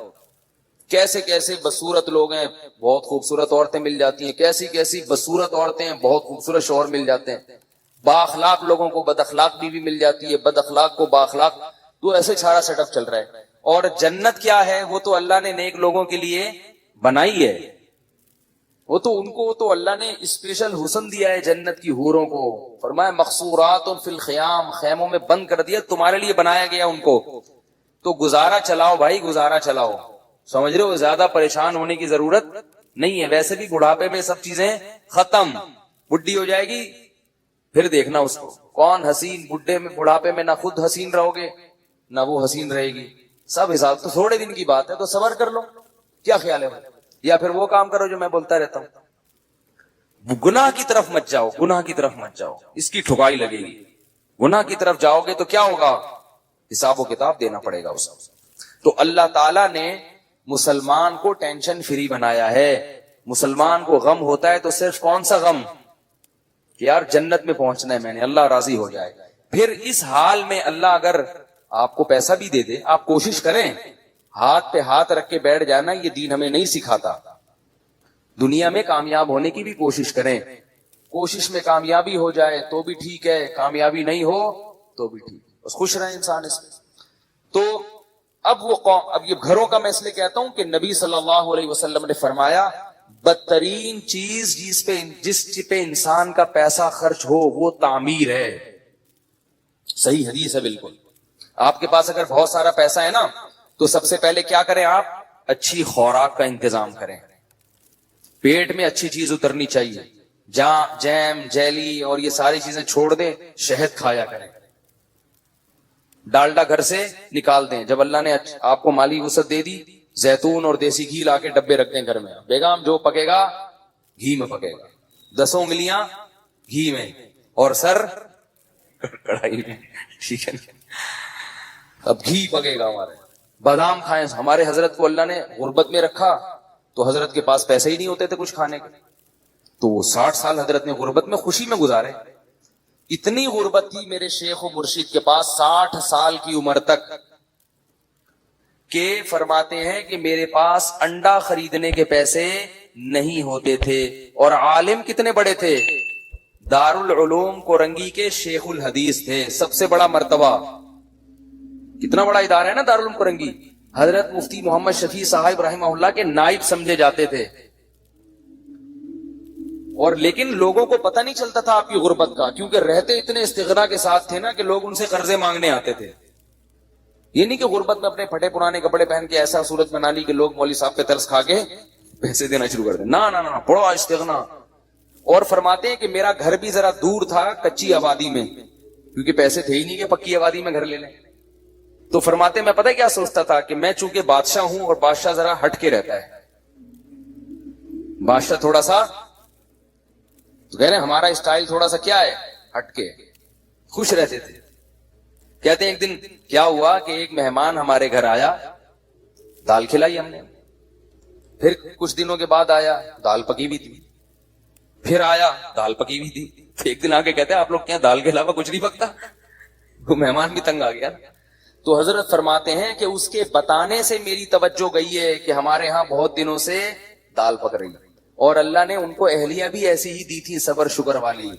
کیسے کیسے بدصورت لوگ ہیں، بہت خوبصورت عورتیں مل جاتی ہیں، کیسی کیسی بدصورت عورتیں ہیں، بہت خوبصورت شوہر مل جاتے ہیں، با اخلاق لوگوں کو بد اخلاق بیوی مل جاتی ہے، بد اخلاق کو با اخلاق، تو ایسے سارا سیٹ اپ چل رہا ہے۔ اور جنت کیا ہے؟ وہ تو اللہ نے نیک لوگوں کے لیے بنائی ہے، وہ تو ان کو تو اللہ نے اسپیشل حسن دیا ہے جنت کی حوروں کو، فرمایا مقصورات فی الخیام، خیموں میں بند کر دیا، تمہارے لیے بنایا گیا ان کو۔ تو گزارا چلاؤ بھائی، گزارا چلاؤ، سمجھ رہے ہو؟ زیادہ پریشان ہونے کی ضرورت نہیں ہے، ویسے بھی بڑھاپے میں سب چیزیں ختم، بڈھی ہو جائے گی پھر دیکھنا اس کو، کون حسین بڈھے میں بڑھاپے میں نہ خود حسین رہو گے نہ وہ حسین رہے گی، سب حساب، تو تھوڑے دن کی بات ہے تو صبر کر لو، کیا خیال ہے؟ یا پھر وہ کام کرو جو میں بولتا رہتا ہوں، گناہ کی طرف مت جاؤ، گناہ کی طرف مت جاؤ، اس کی ٹھکائی لگے گی۔ گناہ کی طرف جاؤ گے تو کیا ہوگا؟ حساب و کتاب دینا پڑے گا اس کو۔ تو اللہ تعالیٰ نے مسلمان کو ٹینشن فری بنایا ہے۔ مسلمان کو غم ہوتا ہے تو صرف کون سا غم؟ کہ یار جنت میں پہنچنا ہے میں نے، اللہ راضی ہو جائے۔ پھر اس حال میں اللہ اگر آپ کو پیسہ بھی دے دے، آپ کوشش کریں، ہاتھ پہ ہاتھ رکھ کے بیٹھ جانا، یہ دین ہمیں نہیں سکھاتا۔ دنیا میں کامیاب ہونے کی بھی کوشش کریں، کوشش میں کامیابی ہو جائے تو بھی ٹھیک ہے، کامیابی نہیں ہو تو بھی ٹھیک ہے، بس خوش رہے انسان اس میں۔ تو اب وہ قوم، اب یہ گھروں کا میں اس لیے کہتا ہوں کہ نبی صلی اللہ علیہ وسلم نے فرمایا بدترین چیز جس پہ انسان کا پیسہ خرچ ہو وہ تعمیر ہے۔ صحیح حدیث ہے بالکل۔ آپ کے پاس اگر بہت سارا پیسہ ہے نا تو سب سے پہلے کیا کریں آپ؟ اچھی خوراک کا انتظام کریں، پیٹ میں اچھی چیز اترنی چاہیے، جیم جیلی اور یہ ساری چیزیں چھوڑ دیں، شہد کھایا کریں، ڈالڈا گھر سے نکال دیں، جب اللہ نے آپ کو مالی وسعت دے دی زیتون اور دیسی گھی لا کے ڈبے رکھ دیں گھر میں، بیگم جو پکے گا گھی میں پکے گا، 10 انگلیاں گھی میں اور سر کڑھائی میں، ٹھیک ہے نا؟ اب گھی پکے گا ہمارے، بادام کھائیں۔ ہمارے حضرت کو اللہ نے غربت میں رکھا تو حضرت کے پاس پیسے ہی نہیں ہوتے تھے کچھ کھانے کے، تو وہ 60 سال حضرت نے غربت میں خوشی میں گزارے۔ اتنی غربت تھی میرے شیخ و مرشد کے پاس 60 سال کی عمر تک کہ فرماتے ہیں کہ میرے پاس انڈا خریدنے کے پیسے نہیں ہوتے تھے، اور عالم کتنے بڑے تھے؟ دارالعلوم کورنگی کے شیخ الحدیث تھے، سب سے بڑا مرتبہ، کتنا بڑا ادارہ ہے نا دارالعلوم کورنگی، حضرت مفتی محمد شفیع صاحب رحمہ اللہ کے نائب سمجھے جاتے تھے، اور لیکن لوگوں کو پتہ نہیں چلتا تھا آپ کی غربت کا، کیونکہ رہتے اتنے استغنا کے ساتھ تھے نا کہ لوگ ان سے قرضے مانگنے آتے تھے۔ یہ نہیں کہ غربت میں اپنے پھٹے پرانے کپڑے پہن کے ایسا صورت بنا لی کہ لوگ مولوی صاحب پہ ترس کھا کے پیسے دینا شروع کر دیں، نہ بڑا استغنا۔ اور فرماتے ہیں کہ میرا گھر بھی ذرا دور تھا کچی آبادی میں، کیونکہ پیسے تھے ہی نہیں کہ پکی آبادی میں گھر لے لیں، تو فرماتے ہیں میں پتہ کیا سوچتا تھا کہ میں چونکہ بادشاہ ہوں اور بادشاہ ذرا ہٹ کے رہتا ہے، بادشاہ تھوڑا سا، تو کہہ رہے ہیں ہمارا اسٹائل تھوڑا سا کیا ہے؟ ہٹ کے، خوش رہتے تھے۔ کہتے ہیں ایک دن کیا ہوا کہ ایک مہمان ہمارے گھر آیا، دال کھلائی ہم نے، پھر کچھ دنوں کے بعد آیا، دال پکی بھی تھی، پھر آیا دال پکی ہوئی تھی. ایک دن آ کے کہتے ہیں آپ لوگ کیا دال کے علاوہ کچھ نہیں پکتا؟ وہ مہمان بھی تنگ آ گیا. تو حضرت فرماتے ہیں کہ اس کے بتانے سے میری توجہ گئی ہے کہ ہمارے ہاں بہت دنوں سے دال پک رہی, اور اللہ نے ان کو اہلیہ بھی ایسی ہی دی تھی صبر شکر والی.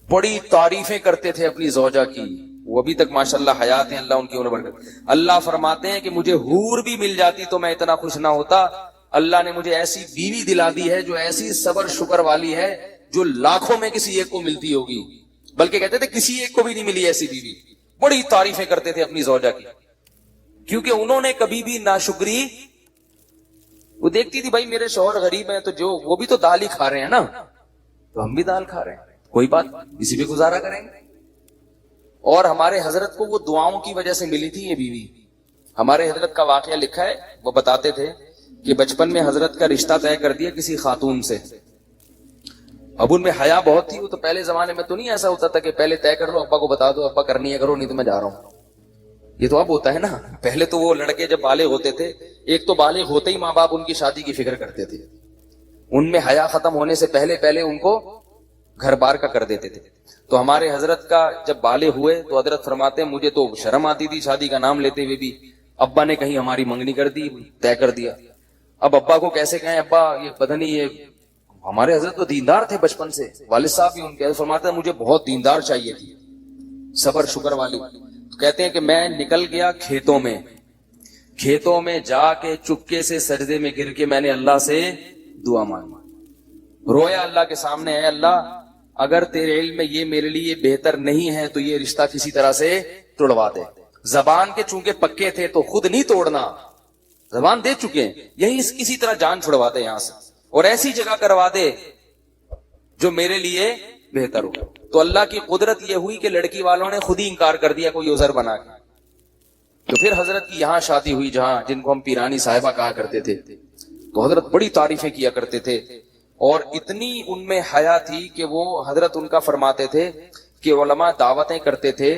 بڑی تعریفیں کرتے تھے اپنی زوجہ کی, وہ ابھی تک ماشاءاللہ حیات ہیں, اللہ ان کی عمر برکت. اللہ فرماتے ہیں کہ مجھے حور بھی مل جاتی تو میں اتنا خوش نہ ہوتا. اللہ نے مجھے ایسی بیوی دلا دی ہے جو ایسی صبر شکر والی ہے جو لاکھوں میں کسی ایک کو ملتی ہوگی, بلکہ کہتے تھے کسی ایک کو بھی نہیں ملی ایسی بیوی. بڑی تعریفیں کرتے تھے اپنی زوجہ کی, کیونکہ انہوں نے کبھی بھی ناشکری, وہ دیکھتی تھی بھائی میرے شوہر غریب ہیں تو جو وہ بھی تو دال ہی کھا رہے ہیں نا, تو ہم بھی دال کھا رہے ہیں, کوئی بات اسی پہ گزارا کریں گے. اور ہمارے حضرت کو وہ دعاؤں کی وجہ سے ملی تھی یہ بیوی. ہمارے حضرت کا واقعہ لکھا ہے, وہ بتاتے تھے کہ بچپن میں حضرت کا رشتہ طے کر دیا کسی خاتون سے. اب ان میں حیا بہت تھی, وہ تو پہلے زمانے میں تو نہیں ایسا ہوتا تھا کہ پہلے طے کر لو, ابا کو بتا دو, ابا کرنی ہے کرو نہیں تو میں جا رہا ہوں. یہ تو اب ہوتا ہے نا. پہلے تو وہ لڑکے جب بالغ ہوتے تھے, ایک تو بالغ ہوتے ہی ماں باپ ان کی شادی کی فکر کرتے تھے, ان میں حیا ختم ہونے سے پہلے ان کو گھر بار کا کر دیتے تھے. تو ہمارے حضرت کا جب بالغ ہوئے تو حضرت فرماتے ہیں مجھے تو شرم آتی تھی شادی کا نام لیتے ہوئے بھی. ابا نے کہیں ہماری منگنی کر دی, طے کر دیا. اب ابا کو کیسے کہیں ابا یہ پتہ نہیں, یہ ہمارے حضرت تو دیندار تھے بچپن سے, والد صاحب بھی ان کے فرماتے ہیں مجھے بہت دیندار چاہیے تھی, صبر شکر والی. تو کہتے ہیں کہ میں نکل گیا کھیتوں میں جا کے چپکے سے سجدے میں گر کے میں نے اللہ سے دعا مانگی, رویا اللہ کے سامنے, ہے اللہ اگر تیرے علم میں یہ میرے لیے بہتر نہیں ہے تو یہ رشتہ کسی طرح سے توڑوا دے. زبان کے چونکہ پکے تھے تو خود نہیں توڑنا, زبان دے چکے ہیں, یہی کسی طرح جان چھڑوا دے یہاں سے, اور ایسی جگہ کروا دے جو میرے لیے بہتر ہو. تو اللہ کی قدرت یہ ہوئی کہ لڑکی والوں نے خود ہی انکار کر دیا کوئی عذر بنا کے. تو پھر حضرت کی یہاں شادی ہوئی جہاں جن کو ہم پیرانی صاحبہ کہا کرتے تھے. تو حضرت بڑی تعریفیں کیا کرتے تھے, اور اتنی ان میں حیا تھی کہ وہ حضرت ان کا فرماتے تھے کہ علماء دعوتیں کرتے تھے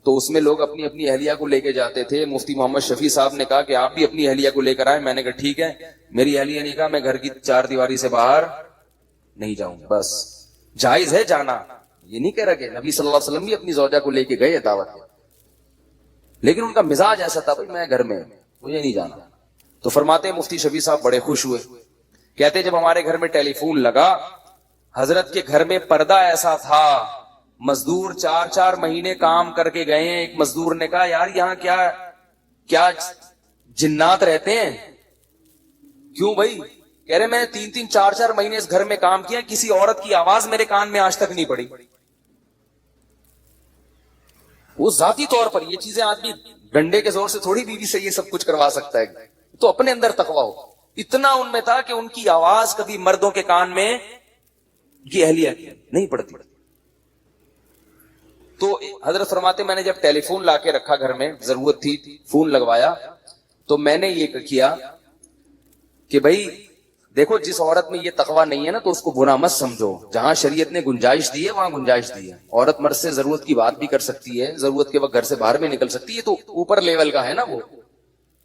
تو اس میں لوگ اپنی اپنی اہلیہ کو لے کے جاتے تھے. مفتی محمد شفیع صاحب نے کہا کہ آپ بھی اپنی اہلیہ کو لے کر آئے. میں نے کہا ٹھیک ہے. میری اہلیہ نے کہا میں گھر کی چار دیواری سے باہر نہیں جاؤں, بس جائز ہے جانا, یہ نہیں کہہ رہا کہ نبی صلی اللہ علیہ وسلم بھی اپنی زوجہ کو لے کے گئے دعوت میں, لیکن ان کا مزاج ایسا تھا بھائی میں گھر میں مجھے نہیں جانا. تو فرماتے مفتی شفیع صاحب بڑے خوش ہوئے, کہتے جب ہمارے گھر میں ٹیلی فون لگا, حضرت کے گھر میں پردہ ایسا تھا, مزدور 4 مہینے کام کر کے گئے ہیں. ایک مزدور نے کہا یار یہاں کیا جنات رہتے ہیں؟ کیوں بھائی؟ کہہ رہے میں 3-4 مہینے اس گھر میں کام کیا, کسی عورت کی آواز میرے کان میں آج تک نہیں پڑی. وہ ذاتی طور پر یہ چیزیں آدمی ڈنڈے کے زور سے تھوڑی بیوی سے یہ سب کچھ کروا سکتا ہے, تو اپنے اندر تقویٰ ہو. اتنا ان میں تھا کہ ان کی آواز کبھی مردوں کے کان میں کی اہلیہ نہیں پڑتی. تو حضرت فرماتے میں نے جب ٹیلی فون لا کے رکھا گھر میں, ضرورت تھی فون لگوایا, تو میں نے یہ کیا کہ بھائی دیکھو جس عورت میں یہ تقویٰ نہیں ہے نا تو اس کو برا مت سمجھو. جہاں شریعت نے گنجائش دی ہے وہاں گنجائش دی ہے. عورت مرد سے ضرورت کی بات بھی کر سکتی ہے, ضرورت کے وقت گھر سے باہر بھی نکل سکتی ہے, تو اوپر لیول کا ہے نا وہ,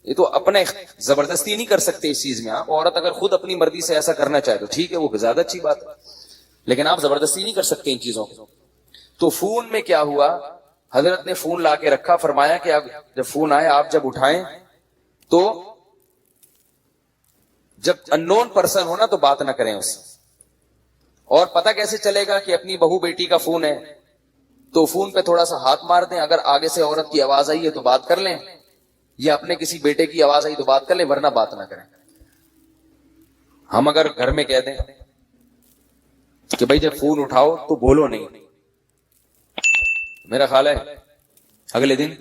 یہ تو اپنے زبردستی نہیں کر سکتے اس چیز میں. آپ عورت اگر خود اپنی مرضی سے ایسا کرنا چاہے تو ٹھیک ہے, وہ زیادہ اچھی بات ہے, لیکن آپ زبردستی نہیں کر سکتے ان چیزوں کو. تو فون میں کیا ہوا, حضرت نے فون لا کے رکھا, فرمایا کہ جب فون آئے آپ جب اٹھائیں تو جب اننون پرسن ہونا تو بات نہ کریں اس سے. اور پتہ کیسے چلے گا کہ اپنی بہو بیٹی کا فون ہے تو فون پہ تھوڑا سا ہاتھ مار دیں, اگر آگے سے عورت کی آواز آئی ہے تو بات کر لیں, یا اپنے کسی بیٹے کی آواز آئی تو بات کر لیں, ورنہ بات نہ کریں. ہم اگر گھر میں کہہ دیں کہ بھائی جب فون اٹھاؤ تو بولو نہیں, میرا خیال ہے اگلے دن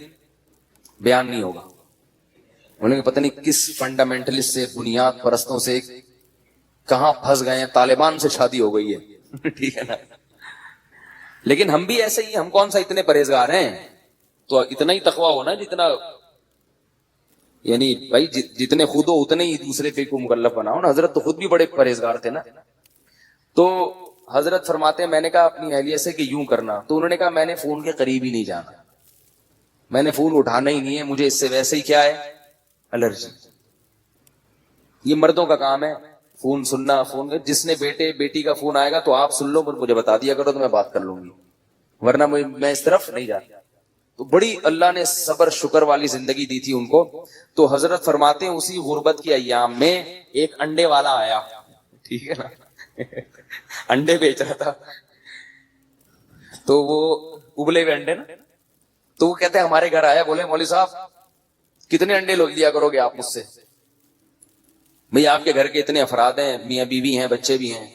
بیان نہیں ہوگا. انہوں نے پتہ نہیں کس فنڈامنٹلسٹ سے, بنیاد پرستوں سے کہاں پھنس گئے ہیں, طالبان سے شادی ہو گئی ہے. ٹھیک ہے نا, لیکن ہم بھی ایسے ہی, ہم کون سا اتنے پرہیزگار ہیں, تو اتنا ہی تقویٰ ہونا جتنا, یعنی بھائی جتنے خود ہو اتنے ہی دوسرے پہ کو مکلف بناؤ نا. حضرت تو خود بھی بڑے پرہیزگار تھے نا. تو حضرت فرماتے ہیں میں نے کہا اپنی اہلیہ سے کہ یوں کرنا, تو انہوں نے کہا میں نے فون کے قریب ہی نہیں جانا, میں نے فون اٹھانا ہی نہیں ہے, مجھے اس سے ویسے ہی کیا ہے الرجی. یہ مردوں کا کام ہے فون سننا، فون جس نے بیٹے بیٹی کا فون آئے گا تو آپ سن لو، مجھے بتا دیا کرو تو میں بات کر لوں گی، ورنہ میں اس طرف نہیں جاتا۔ تو بڑی اللہ نے صبر شکر والی زندگی دی تھی ان کو۔ تو حضرت فرماتے ہیں اسی غربت کے ایام میں ایک انڈے والا آیا، ٹھیک ہے نا، انڈے بیچ رہا تھا، تو وہ ابلے ہوئے انڈے نا، تو وہ کہتے ہیں ہمارے گھر آیا، بولے مولوی صاحب کتنے انڈے لیا کرو گے آپ مجھ سے؟ بھئی آپ کے گھر کے اتنے افراد ہیں، میاں بیوی ہیں، بچے بھی ہیں،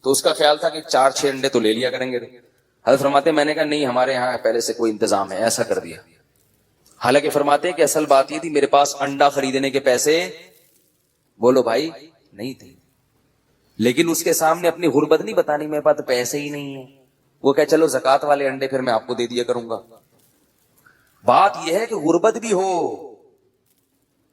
تو اس کا خیال تھا کہ 4-6 انڈے تو لے لیا کریں گے۔ حضرت فرماتے ہیں میں نے کہا نہیں، ہمارے یہاں پہلے سے کوئی انتظام ہے، ایسا کر دیا۔ حالانکہ فرماتے ہیں کہ اصل بات یہ تھی میرے پاس انڈا خریدنے کے پیسے، بولو بھائی، نہیں تھے، لیکن اس کے سامنے اپنی غربت نہیں بتانی، میرے پاس پیسے ہی نہیں ہیں۔ وہ کہ چلو زکات والے انڈے پھر میں آپ کو دے دیا کروں گا۔ بات یہ ہے کہ غربت بھی ہو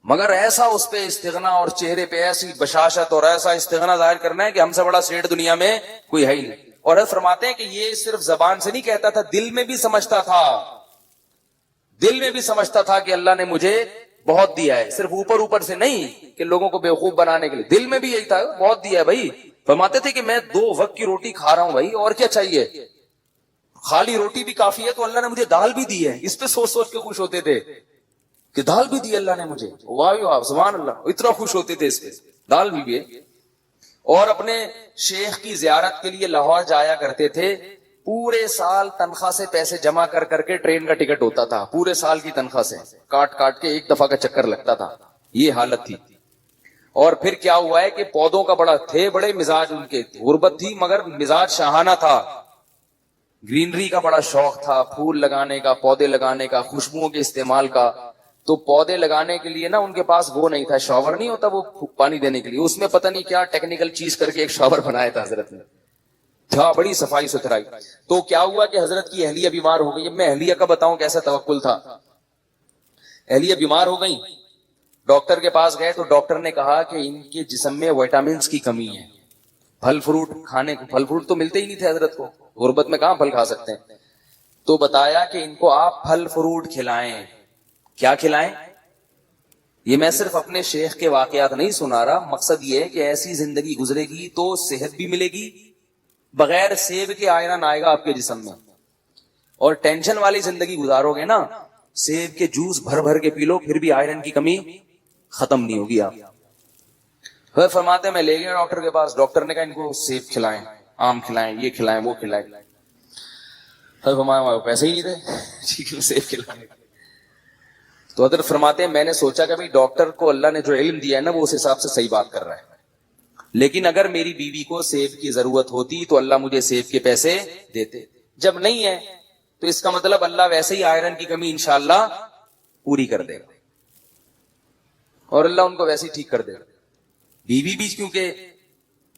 مگر ایسا اس پہ استغنا اور چہرے پہ ایسی بشاشت اور ایسا استغنا ظاہر کرنا ہے کہ ہم سے بڑا سیٹ دنیا میں کوئی ہے ہی نہیں۔ اور فرماتے ہیں کہ یہ صرف زبان سے نہیں کہتا تھا، دل میں بھی سمجھتا تھا، دل میں بھی سمجھتا تھا کہ اللہ نے مجھے بہت دیا ہے، صرف اوپر اوپر سے نہیں کہ لوگوں کو بیوقوف بنانے کے لیے، دل میں بھی یہی تھا بہت دیا ہے بھائی۔ فرماتے تھے کہ میں 2 وقت کی روٹی کھا رہا ہوں بھائی، اور کیا چاہیے، خالی روٹی بھی کافی ہے، تو اللہ نے مجھے دال بھی دی ہے۔ اس پہ سوچ سوچ کے خوش ہوتے تھے کہ دال بھی دی اللہ نے مجھے، واہ واہ سبحان اللہ، اتنا خوش ہوتے تھے اس پہ، دال بھی ہے۔ اور اپنے شیخ کی زیارت کے لیے لاہور جایا کرتے تھے، پورے سال تنخواہ سے پیسے جمع کر کر کے ٹرین کا ٹکٹ ہوتا تھا، پورے سال کی تنخواہ سے کاٹ کاٹ کے ایک دفعہ کا چکر لگتا تھا، یہ حالت تھی۔ اور پھر کیا ہوا ہے کہ پودوں کا بڑے مزاج ان کے، غربت تھی مگر مزاج شاہانہ تھا، گرینری کا بڑا شوق تھا، پھول لگانے کا، پودے لگانے کا، خوشبوؤں کے استعمال کا۔ تو پودے لگانے کے لیے نا ان کے پاس وہ نہیں تھا، شاور نہیں ہوتا وہ پانی دینے کے لیے، اس میں پتہ نہیں کیا ٹیکنیکل چیز کر کے ایک شاور بنایا تھا حضرت نے، تھا بڑی صفائی ستھرائی۔ تو کیا ہوا کہ حضرت کی اہلیہ بیمار ہو گئی۔ اب میں اہلیہ کا بتاؤں کیسا توکل تھا۔ اہلیہ بیمار ہو گئی، ڈاکٹر کے پاس گئے تو ڈاکٹر نے کہا کہ ان کے جسم میں وٹامنس کی کمی ہے، پھل فروٹ کھانے کو، پھل فروٹ تو ملتے ہی نہیں تھے حضرت کو، غربت میں کہاں پھل کھا سکتے ہیں۔ تو بتایا کہ ان کو آپ پھل فروٹ کھلائیں۔ کیا کھلائیں؟ یہ میں صرف اپنے شیخ کے واقعات نہیں سنا رہا، مقصد یہ ہے کہ ایسی زندگی گزرے گی تو صحت بھی ملے گی، بغیر سیب کے آئرن آئے گا آپ کے جسم میں، اور ٹینشن والی زندگی گزارو گے نا، سیب کے جوس بھر بھر کے پی لو پھر بھی آئرن کی کمی ختم نہیں ہوگی۔ آپ فرماتے ہیں میں لے گیا ڈاکٹر کے پاس، ڈاکٹر نے کہا ان کو سیب کھلائیں، آم کھلائیں، یہ کھلائیں، وہ کھلائیں، پیسے ہی نہیں تھے سیب کھلائیں۔ تو حضرت فرماتے ہیں میں نے سوچا کہ ڈاکٹر کو اللہ نے جو علم دیا ہے نا وہ اس حساب سے صحیح بات کر رہا ہے، لیکن اگر میری بیوی کو سیب کی ضرورت ہوتی تو اللہ مجھے سیب کے پیسے دیتے، جب نہیں ہے تو اس کا مطلب اللہ ویسے ہی آئرن کی کمی انشاءاللہ پوری کر دے گا، اور اللہ ان کو ویسے ہی ٹھیک کر دے گا۔ بیوی بھی کیونکہ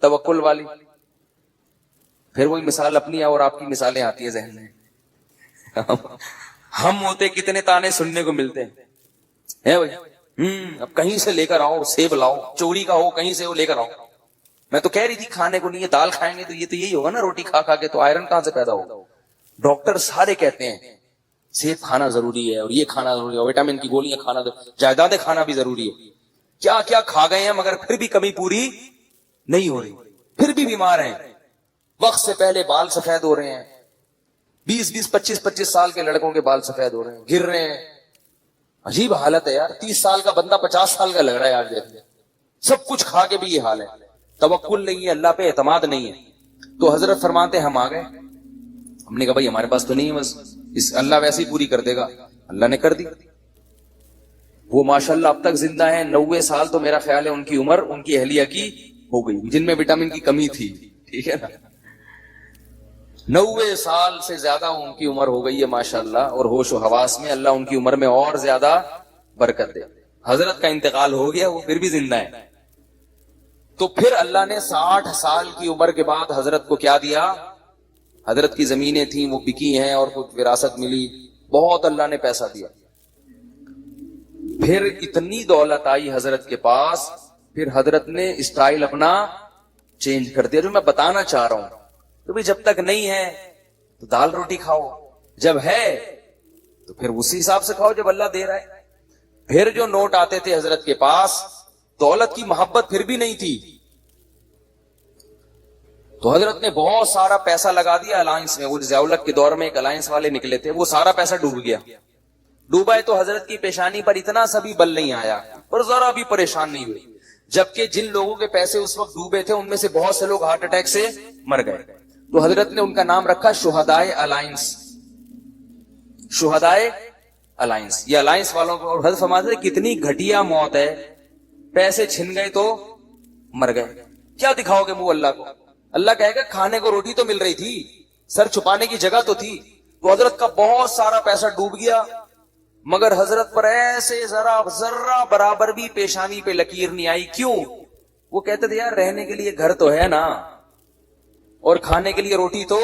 توکل والی، پھر وہی مثال اپنی اور آپ کی مثالیں آتی ہے ذہن میں، ہم ہوتے کتنے تانے سننے کو ملتے ہیں بھائی، اب کہیں سے لے کر آؤ، سیب لاؤ، چوری کا ہو کہیں سے وہ لے کر آؤ۔ میں تو کہہ رہی تھی کھانے کو نہیں ہے، دال کھائیں گے تو یہ تو یہی ہوگا نا، روٹی کھا کھا کے تو آئرن کہاں سے پیدا ہوگا۔ ڈاکٹر سارے کہتے ہیں سیب کھانا ضروری ہے، اور یہ کھانا ضروری ہے، وٹامن کی گولیاں کھانا ضروری ہے، جائیدادیں کھانا بھی ضروری ہے، کیا کیا کھا گئے ہیں مگر پھر بھی کمی پوری نہیں ہو رہی، پھر بھی بیمار ہیں، وقت سے پہلے بال سفید ہو رہے ہیں، 20-20 25-25 سال کے لڑکوں کے بال سفید ہو رہے ہیں، گر رہے ہیں، عجیب حالت ہے یار، 30 سال کا بندہ 50 سال کا لگ رہا ہے یار، دیکھتے سب کچھ کھا کے بھی یہ حال ہے، توکل نہیں ہے، اللہ پہ اعتماد نہیں ہے۔ تو حضرت فرماتے ہم آ گئے، ہم نے کہا بھائی ہمارے پاس تو نہیں ہے، بس اس اللہ ویسے ہی پوری کر دے گا، اللہ نے کر دی۔ وہ ماشاءاللہ اب تک زندہ ہیں، 90 سال تو میرا خیال ہے ان کی عمر ان کی اہلیہ کی ہو گئی، جن میں وٹامن کی کمی تھی، ٹھیک ہے نا، 90 سال سے زیادہ ان کی عمر ہو گئی ہے ماشاءاللہ، اور ہوش و حواس میں اللہ ان کی عمر میں اور زیادہ برکت دے۔ حضرت کا انتقال ہو گیا، وہ پھر بھی زندہ ہے۔ تو پھر اللہ نے 60 سال کی عمر کے بعد حضرت کو کیا دیا؟ حضرت کی زمینیں تھیں وہ بکی ہیں اور کچھ وراثت ملی، بہت اللہ نے پیسہ دیا۔ پھر اتنی دولت آئی حضرت کے پاس، پھر حضرت نے اسٹائل اپنا چینج کر دیا۔ جو میں بتانا چاہ رہا ہوں تو بھی جب تک نہیں ہے تو دال روٹی کھاؤ، جب ہے تو پھر اسی حساب سے کھاؤ جب اللہ دے رہا ہے۔ پھر جو نوٹ آتے تھے حضرت کے پاس، دولت کی محبت پھر بھی نہیں تھی، تو حضرت نے بہت سارا پیسہ لگا دیا الائنس میں. وہ ضیاء الحق کے دور میں ایک الائنس والے نکلے تھے, وہ سارا پیسہ ڈوب گیا. ڈوبا ہے تو حضرت کی پیشانی پر اتنا سا بھی بل نہیں آیا اور ذرا بھی پریشان نہیں ہوئی. جبکہ جن لوگوں کے پیسے اس وقت ڈوبے تھے ان میں سے بہت سے لوگ ہارٹ اٹیک سے مر گئے. تو حضرت نے ان کا نام رکھا شہدائے الائنس. شہدائے الائنس, یہ الائنس والوں کو. اور حضرت فرماتے ہیں کتنی گھٹیا موت ہے, پیسے چھن گئے تو مر گئے. کیا دکھاؤ گے منہ اللہ کو؟ اللہ کہے گا کھانے کو روٹی تو مل رہی تھی, سر چھپانے کی جگہ تو تھی. تو حضرت کا بہت سارا پیسہ ڈوب گیا, مگر حضرت پر ایسے ذرہ برابر بھی پیشانی پہ لکیر نہیں آئی. کیوں؟ وہ کہتے تھے یار رہنے کے لیے گھر تو ہے نا, اور کھانے کے لیے روٹی تو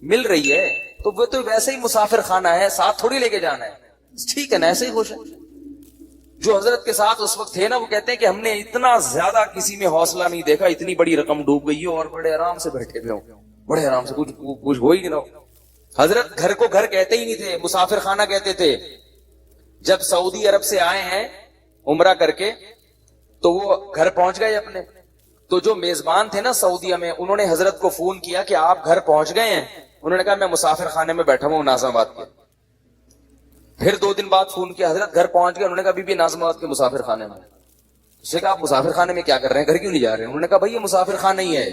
مل رہی ہے, تو وہ تو ویسے ہی مسافر خانہ ہے, ساتھ تھوڑی لے کے جانا ہے. ٹھیک ہے نا, ایسے ہی خوش ہے. جو حضرت کے ساتھ اس وقت تھے نا, وہ کہتے ہیں کہ ہم نے اتنا زیادہ کسی میں حوصلہ نہیں دیکھا, اتنی بڑی رقم ڈوب گئی ہے اور بڑے آرام سے بیٹھے ہوئے ہوں, بڑے آرام سے, کچھ ہو ہی نہ ہو. حضرت گھر کو گھر کہتے ہی نہیں تھے, مسافر خانہ کہتے تھے. جب سعودی عرب سے آئے ہیں عمرہ کر کے تو وہ گھر پہنچ گئے اپنے. تو جو میزبان تھے نا سعودیہ میں, انہوں نے حضرت کو فون کیا کہ آپ گھر پہنچ گئے ہیں. انہوں نے کہا میں مسافر خانے میں بیٹھا ہوں ناظم آباد کے. پھر 2 دن بعد فون کیا, حضرت گھر پہنچ گئے. انہوں نے کہا بی ناظم آباد کے مسافر خانے میں. اس نے کہا آپ مسافر خانے میں کیا کر رہے ہیں, گھر کیوں نہیں جا رہے ہیں؟ انہوں نے کہا بھائی یہ مسافر خانہ ہی ہے,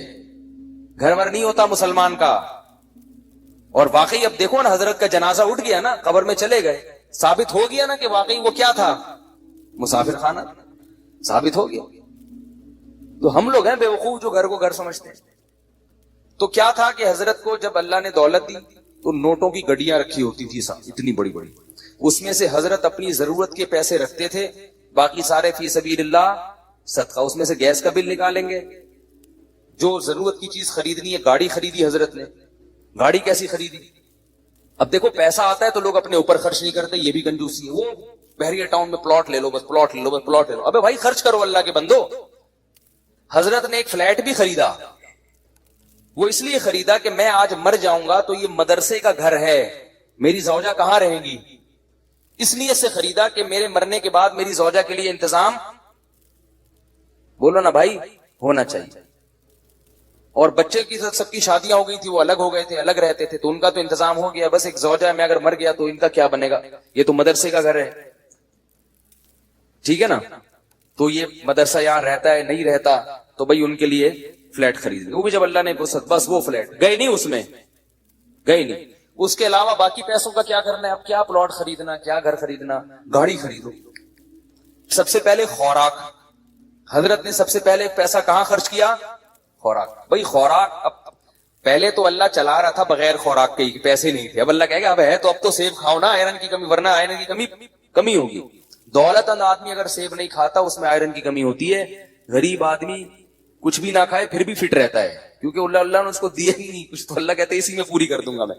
گھر ور نہیں ہوتا مسلمان کا. اور واقعی اب دیکھو نا, حضرت کا جنازہ اٹھ گیا نا, قبر میں چلے گئے, ثابت ہو گیا نا کہ واقعی وہ کیا تھا, مسافر خانہ ثابت ہو گیا. تو ہم لوگ ہیں بے وقوف جو گھر کو گھر سمجھتے ہیں. تو کیا تھا کہ حضرت کو جب اللہ نے دولت دی تو نوٹوں کی گڈیاں رکھی ہوتی تھی اتنی بڑی بڑی, اس میں سے حضرت اپنی ضرورت کے پیسے رکھتے تھے, باقی سارے فی سبیل اللہ صدقہ. اس میں سے گیس کا بل نکالیں گے, جو ضرورت کی چیز خریدنی ہے. گاڑی خریدی حضرت نے, گاڑی کیسی خریدی؟ اب دیکھو پیسہ آتا ہے تو لوگ اپنے اوپر خرچ نہیں کرتے, یہ بھی کنجوسی ہے. وہ بحریہ ٹاؤن میں پلاٹ لے لو, بس پلاٹ لے لو, بس پلاٹ لے لو. ابے بھائی خرچ کرو اللہ کے بندو. حضرت نے ایک فلیٹ بھی خریدا, وہ اس لیے خریدا کہ میں آج مر جاؤں گا تو یہ مدرسے کا گھر ہے, میری زوجہ کہاں رہیں گی. اس لیے سے خریدا کہ میرے مرنے کے بعد میری زوجہ کے لیے انتظام, بولو نا بھائی, ہونا چاہیے. اور بچے کی سب کی شادیاں ہو گئی تھی, وہ الگ ہو گئے تھے, الگ رہتے تھے, تو ان کا تو انتظام ہو گیا. بس ایک زوجہ میں اگر مر گیا تو ان کا کیا بنے گا, یہ تو مدرسے کا گھر ہے. ٹھیک ہے نا, تو یہ مدرسہ یہاں رہتا ہے نہیں رہتا, تو بھائی ان کے لیے فلیٹ خرید. وہ بھی جب اللہ نے بس وہ فلیٹ گئے نہیں, اس میں گئے نہیں. اس کے علاوہ باقی پیسوں کا کیا کرنا ہے؟ اب کیا پلاٹ خریدنا, کیا گھر خریدنا, گاڑی خریدو. سب سے پہلے خوراک, حضرت نے سب سے پہلے پیسہ کہاں خرچ کیا؟ خوراک. بھائی خوراک, اب پہلے تو اللہ چلا رہا تھا بغیر خوراک کے, پیسے نہیں تھے. اب اللہ کہے گا اب ہے تو اب تو سیب کھاؤ نا, آئرن کی کمی, ورنہ آئرن کی کمی ہوگی. دولت مند آدمی اگر سیب نہیں کھاتا اس میں آئرن کی کمی ہوتی ہے. غریب آدمی کچھ بھی نہ کھائے پھر بھی فٹ رہتا ہے, کیونکہ اللہ نے اس کو دیا ہی نہیں کچھ, تو اللہ کہتے ہیں اسی میں پوری کر دوں گا میں.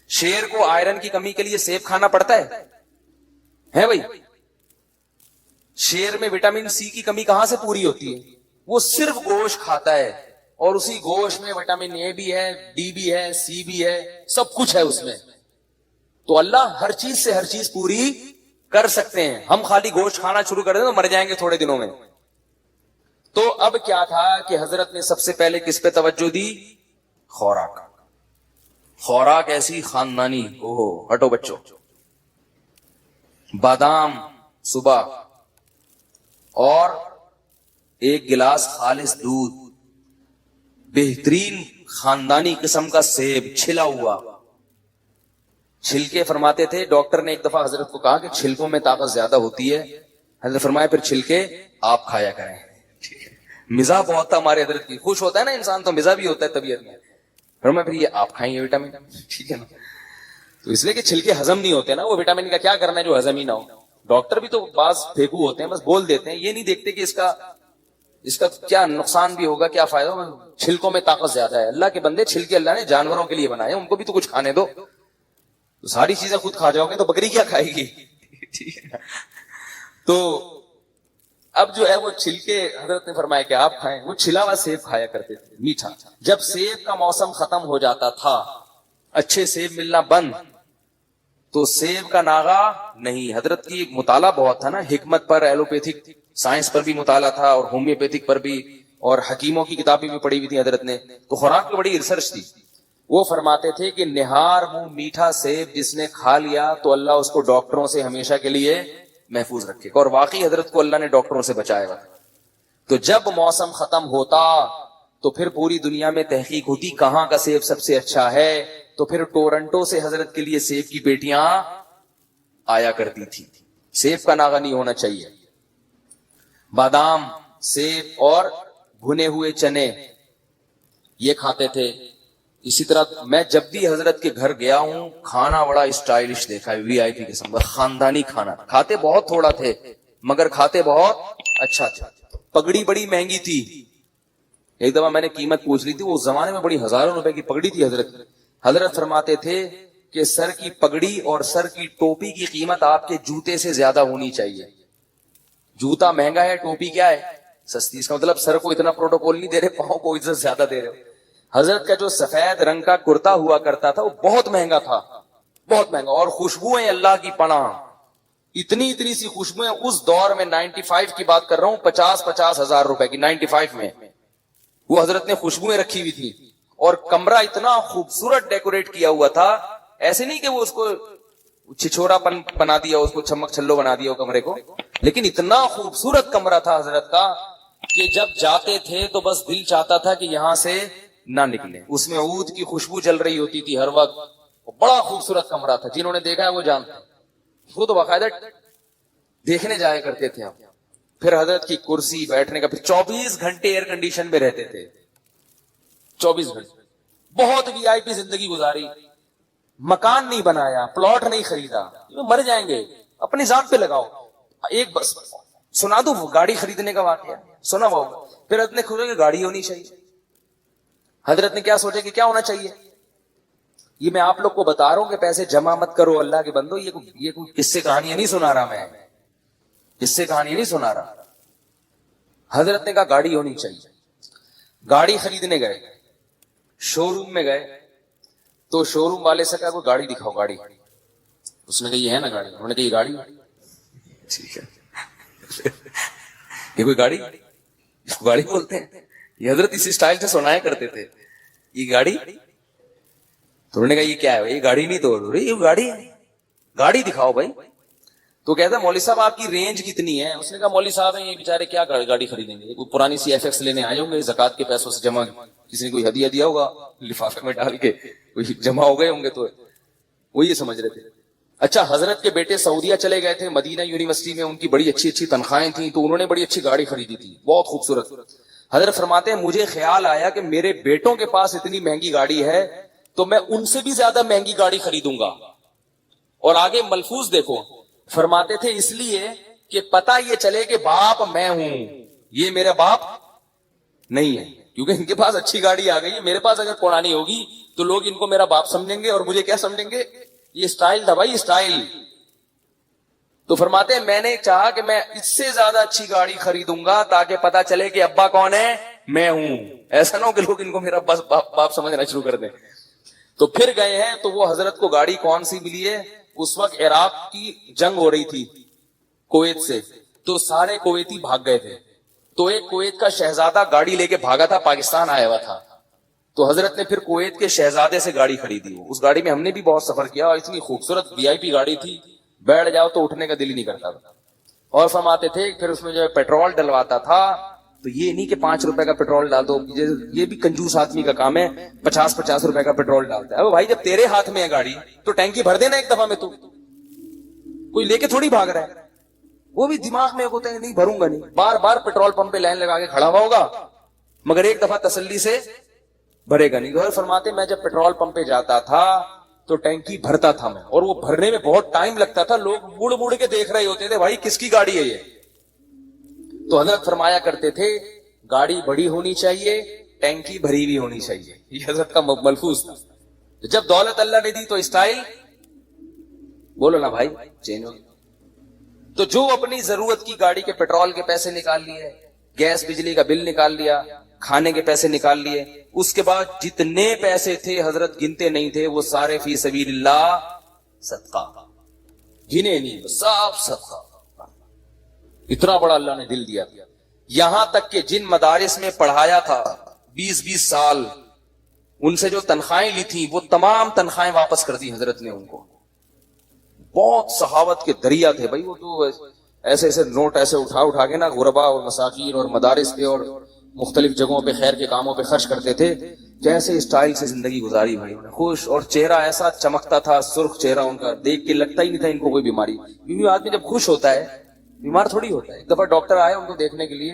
شیر کو آئرن کی کمی کے لیے سیب کھانا پڑتا ہے بھائی. شیر میں وٹامن سی کی کمی کہاں سے پوری ہوتی ہے؟ وہ صرف گوشت کھاتا ہے, اور اسی گوشت میں وٹامن اے بھی ہے, ڈی بھی ہے, سی بھی ہے, سب کچھ ہے اس میں. تو اللہ ہر چیز سے ہر چیز پوری کر سکتے ہیں. ہم خالی گوشت کھانا شروع کر دیں تو مر جائیں گے تھوڑے دنوں میں. تو اب کیا تھا کہ حضرت نے سب سے پہلے کس پہ توجہ دی؟ خوراک. خوراک ایسی خاندانی, ہٹو بچوں, بادام صبح, اور 1 گلاس خالص دودھ, بہترین خاندانی قسم کا سیب چھلا ہوا. چھلکے فرماتے تھے, ڈاکٹر نے ایک دفعہ حضرت کو کہا کہ چھلکوں میں طاقت زیادہ ہوتی ہے. حضرت فرمایا پھر چھلکے آپ کھایا کریں. مزاح بہت تھا ہمارے حضرت کی, خوش ہوتا ہے نا انسان تو مزاح بھی ہوتا ہے طبیعت میں. فرمایا پھر یہ آپ کھائیں گے وٹامن, ٹھیک ہے نا. تو اس لیے کہ چھلکے ہضم نہیں ہوتے نا, وہ وٹامن کا کیا کرنا ہے جو ہضم ہی نہ ہو. ڈاکٹر بھی تو بعض پھینکو ہوتے ہیں, بس بول دیتے ہیں, یہ نہیں دیکھتے کہ اس کا کیا نقصان بھی ہوگا, کیا فائدہ ہوگا. چھلکوں میں طاقت زیادہ ہے. اللہ کے بندے, چھلکے اللہ نے جانوروں کے لیے بنائے, ان کو بھی تو کچھ کھانے دو. تو ساری چیزیں خود کھا جاؤ گے تو بکری کیا کھائے گی, ٹھیک ہے. تو اب جو ہے وہ چھلکے حضرت نے فرمایا کہ آپ کھائیں. وہ چھلا ہوا سیب کھایا کرتے تھے, میٹھا. جب سیب کا موسم ختم ہو جاتا تھا, اچھے سیب ملنا بند, تو سیب کا ناغا نہیں. حضرت کی مطالعہ بہت تھا نا, حکمت پر, ایلوپیتھک سائنس پر بھی مطالعہ تھا, اور ہومیوپیتھک پر بھی, اور حکیموں کی کتابیں بھی پڑھی ہوئی تھی حضرت نے, تو خوراک کی بڑی ریسرچ تھی. وہ فرماتے تھے کہ نہار منہ میٹھا سیب جس نے کھا لیا تو اللہ اس کو ڈاکٹروں سے ہمیشہ کے لیے محفوظ رکھے گا, اور واقعی حضرت کو اللہ نے ڈاکٹروں سے بچایا گا. تو جب موسم ختم ہوتا تو پھر پوری دنیا میں تحقیق ہوتی کہاں کا سیب سب سے اچھا ہے, تو پھر ٹورنٹو سے حضرت کے لیے سیب کی پیٹیاں آیا کرتی تھی. سیب کا ناغہ نہیں ہونا چاہیے. بادام, سیب اور بھنے ہوئے چنے یہ کھاتے تھے. اسی طرح میں جب بھی حضرت کے گھر گیا ہوں کھانا بڑا اسٹائلش دیکھا ہے, وی آئی پی قسم کا خاندانی کھانا. کھاتے بہت تھوڑا تھے مگر کھاتے بہت اچھا تھا. پگڑی بڑی مہنگی تھی. ایک دفعہ میں نے قیمت پوچھ لی تھی, وہ زمانے میں بڑی ہزاروں روپے کی پگڑی تھی. حضرت فرماتے تھے کہ سر کی پگڑی اور سر کی ٹوپی کی قیمت آپ کے جوتے سے زیادہ ہونی چاہیے. جوتا مہنگا ہے, ٹوپی کیا ہے, سستی. اس کا مطلب سر کو اتنا پروٹوکول نہیں دے رہے, پاؤں کو عزت زیادہ دے رہے. حضرت کا جو سفید رنگ کا کرتا ہوا کرتا تھا وہ بہت مہنگا تھا, بہت مہنگا. اور خوشبوئیں اللہ کی پناہ, اتنی اتنی سی خوشبوئیں. اس دور میں 95 کی بات کر رہا ہوں, 50 ہزار روپے کی 95 میں وہ حضرت نے خوشبوئیں رکھی ہوئی تھی. اور کمرہ اتنا خوبصورت ڈیکوریٹ کیا ہوا تھا, ایسے نہیں کہ وہ اس کو چھچورا پن بنا دیا, اس کو چمک چھلو بنا دیا کمرے کو, لیکن اتنا خوبصورت کمرہ تھا حضرت کا کہ جب جاتے تھے تو بس دل چاہتا تھا کہ یہاں سے نہ نکلے. اس میں عود کی خوشبو چل رہی ہوتی تھی ہر وقت. بڑا خوبصورت کمرہ تھا, جنہوں نے دیکھا ہے وہ جانتے ہیں. وہ تو باقاعدہ دیکھنے جایا کرتے تھے. پھر حضرت کی کرسی, بیٹھنے کا, پھر 24 گھنٹے ایئر کنڈیشن میں رہتے تھے. 24 گھنٹے بہت وی آئی پی زندگی گزاری. مکان نہیں بنایا, پلاٹ نہیں خریدا, مر جائیں گے, اپنی ذات پہ لگاؤ. ایک بس سنا دو گاڑی خریدنے کا واقعہ سنا وہ. پھر حضرت نے کھوجا کہ گاڑی ہونی چاہیے. حضرت نے کیا سوچا کہ کیا ہونا چاہیے. یہ میں آپ لوگ کو بتا رہا ہوں کہ پیسے جمع مت کرو اللہ کے بندو. یہ کوئی قصے کہانیاں نہیں سنا رہا, میں قصے کہانی نہیں سنا رہا. حضرت نے کہا گاڑی ہونی چاہیے. گاڑی خریدنے گئے, شو روم میں گئے, تو شو روم والے سے کہا کوئی گاڑی دکھاؤ. گاڑی, اس نے کہا یہ ہے نا گاڑی. انہوں نے کہا یہ گاڑی, ٹھیک ہے, یہ کوئی گاڑی, اس کو گاڑی بولتے ہیں. یہ حضرت اسی سٹائل سے سنایا کرتے تھے, یہ گاڑی. تو انہوں نے کہا یہ کیا ہے, یہ گاڑی نہیں, تو یہ گاڑی ہے, گاڑی دکھاؤ بھائی. تو کہتا ہے مولوی صاحب آپ کی رینج کتنی ہے. اس نے کہا مولوی صاحب ہیں یہ بیچارے کیا گاڑی خریدیں گے, کوئی پرانی سی ایف ایکس لینے آئے ہوں گے, زکات کے پیسوں سے جمع, کسی نے کوئی ہدیہ دیا ہوگا لفافے میں ڈال کے, کوئی جمع ہو گئے ہوں گے, تو وہ یہ سمجھ رہے تھے. اچھا, حضرت کے بیٹے سعودیہ چلے گئے تھے, مدینہ یونیورسٹی میں ان کی بڑی اچھی اچھی تنخواہیں تھیں, تو انہوں نے بڑی اچھی گاڑی خریدی تھی, بہت خوبصورت. حضرت فرماتے ہیں مجھے خیال آیا کہ میرے بیٹوں کے پاس اتنی مہنگی گاڑی ہے تو میں ان سے بھی زیادہ مہنگی گاڑی خریدوں گا. اور آگے ملفوظ دیکھو, فرماتے تھے اس لیے کہ پتہ یہ چلے کہ باپ میں ہوں, یہ میرا باپ نہیں ہے, کیونکہ ان کے پاس اچھی گاڑی آ گئی ہے. میرے پاس اگر پرانی ہوگی تو لوگ ان کو میرا باپ سمجھیں گے, اور مجھے کیا سمجھیں گے, یہ سٹائل تھا بھائی, سٹائل. تو فرماتے ہیں میں نے چاہا کہ میں اس سے زیادہ اچھی گاڑی خریدوں گا تاکہ پتا چلے کہ ابا کون ہے, میں ہوں. ایسا نہ ہو کہ لوگ ان کو میرا بس باپ سمجھنا شروع کر دیں. تو پھر گئے ہیں تو وہ حضرت کو گاڑی کون سی ملی ہے, اس وقت عراق کی جنگ ہو رہی تھی کویت سے, تو سارے کویتی بھاگ گئے تھے. تو ایک کویت کا شہزادہ گاڑی لے کے بھاگا تھا, پاکستان آیا ہوا تھا. تو حضرت نے پھر کویت کے شہزادے سے گاڑی خریدی. اس گاڑی میں ہم نے بھی بہت سفر کیا, اور اتنی خوبصورت وی آئی پی گاڑی تھی, بیٹھ جاؤ تو اٹھنے کا دل ہی نہیں کرتا تھا. اور فرماتے تھے پھر اس میں جو پیٹرول ڈلواتا تھا تو یہ نہیں کہ 5 روپے کا پیٹرول ڈال دو, یہ بھی کنجوس آدمی کا کام ہے, 50 روپے کا پیٹرول ڈالتا ہے. اب بھائی جب تیرے ہاتھ میں ہے گاڑی تو ٹینکی بھر دینا ایک دفعہ میں, تو کوئی لے کے تھوڑی بھاگ رہا ہے. وہ بھی دماغ میں ہوتا ہے نہیں بھروں گا نہیں, بار بار پیٹرول پمپ پہ لائن لگا کے کھڑا ہوا ہوگا مگر ایک دفعہ تسلی سے بھرے گا نہیں. غور فرماتے میں جب پیٹرول پمپ پہ جاتا تھا تو ٹینکی بھرتا تھا میں, اور وہ بھرنے میں بہت ٹائم لگتا تھا. لوگ مڑ مڑ کے دیکھ رہے ہوتے تھے بھائی کس کی گاڑی ہے یہ. تو حضرت فرمایا کرتے تھے گاڑی بڑی ہونی چاہیے, ٹینکی بھری ہوئی ہونی چاہیے. یہ حضرت کا ملفوظ تھا. جب دولت اللہ نے دی تو اسٹائل بولو نا بھائی چینج ہو. تو جو اپنی ضرورت کی گاڑی کے پیٹرول کے پیسے نکال لیے, گیس بجلی کا بل نکال لیا, کھانے کے پیسے نکال لیے, اس کے بعد جتنے پیسے تھے حضرت گنتے نہیں تھے, وہ سارے فی سبیل اللہ صدقہ, گنے نہیں, سب صدقہ. اتنا بڑا اللہ نے دل دیا. یہاں تک کہ جن مدارس میں پڑھایا تھا 20-20 سال، ان سے جو تنخواہیں لی تھی وہ تمام تنخواہیں واپس کر دی حضرت نے ان کو. بہت سخاوت کے دریا تھے بھائی وہ تو، ایسے ایسے نوٹ ایسے اٹھا کے نا غربا اور مساکین اور مدارس پہ اور مختلف جگہوں پہ خیر کے کاموں پہ خرچ کرتے تھے. کیسے اسٹائل سے زندگی گزاری بھائی، خوش، اور چہرہ ایسا چمکتا تھا، سرخ چہرہ ان کا، دیکھ کے لگتا ہی نہیں تھا ان کو کوئی بیماری. کیونکہ آدمی جب خوش ہوتا ہے بیمار تھوڑی ہوتا ہے. ایک دفعہ ڈاکٹر آئے ان کو دیکھنے کے لیے،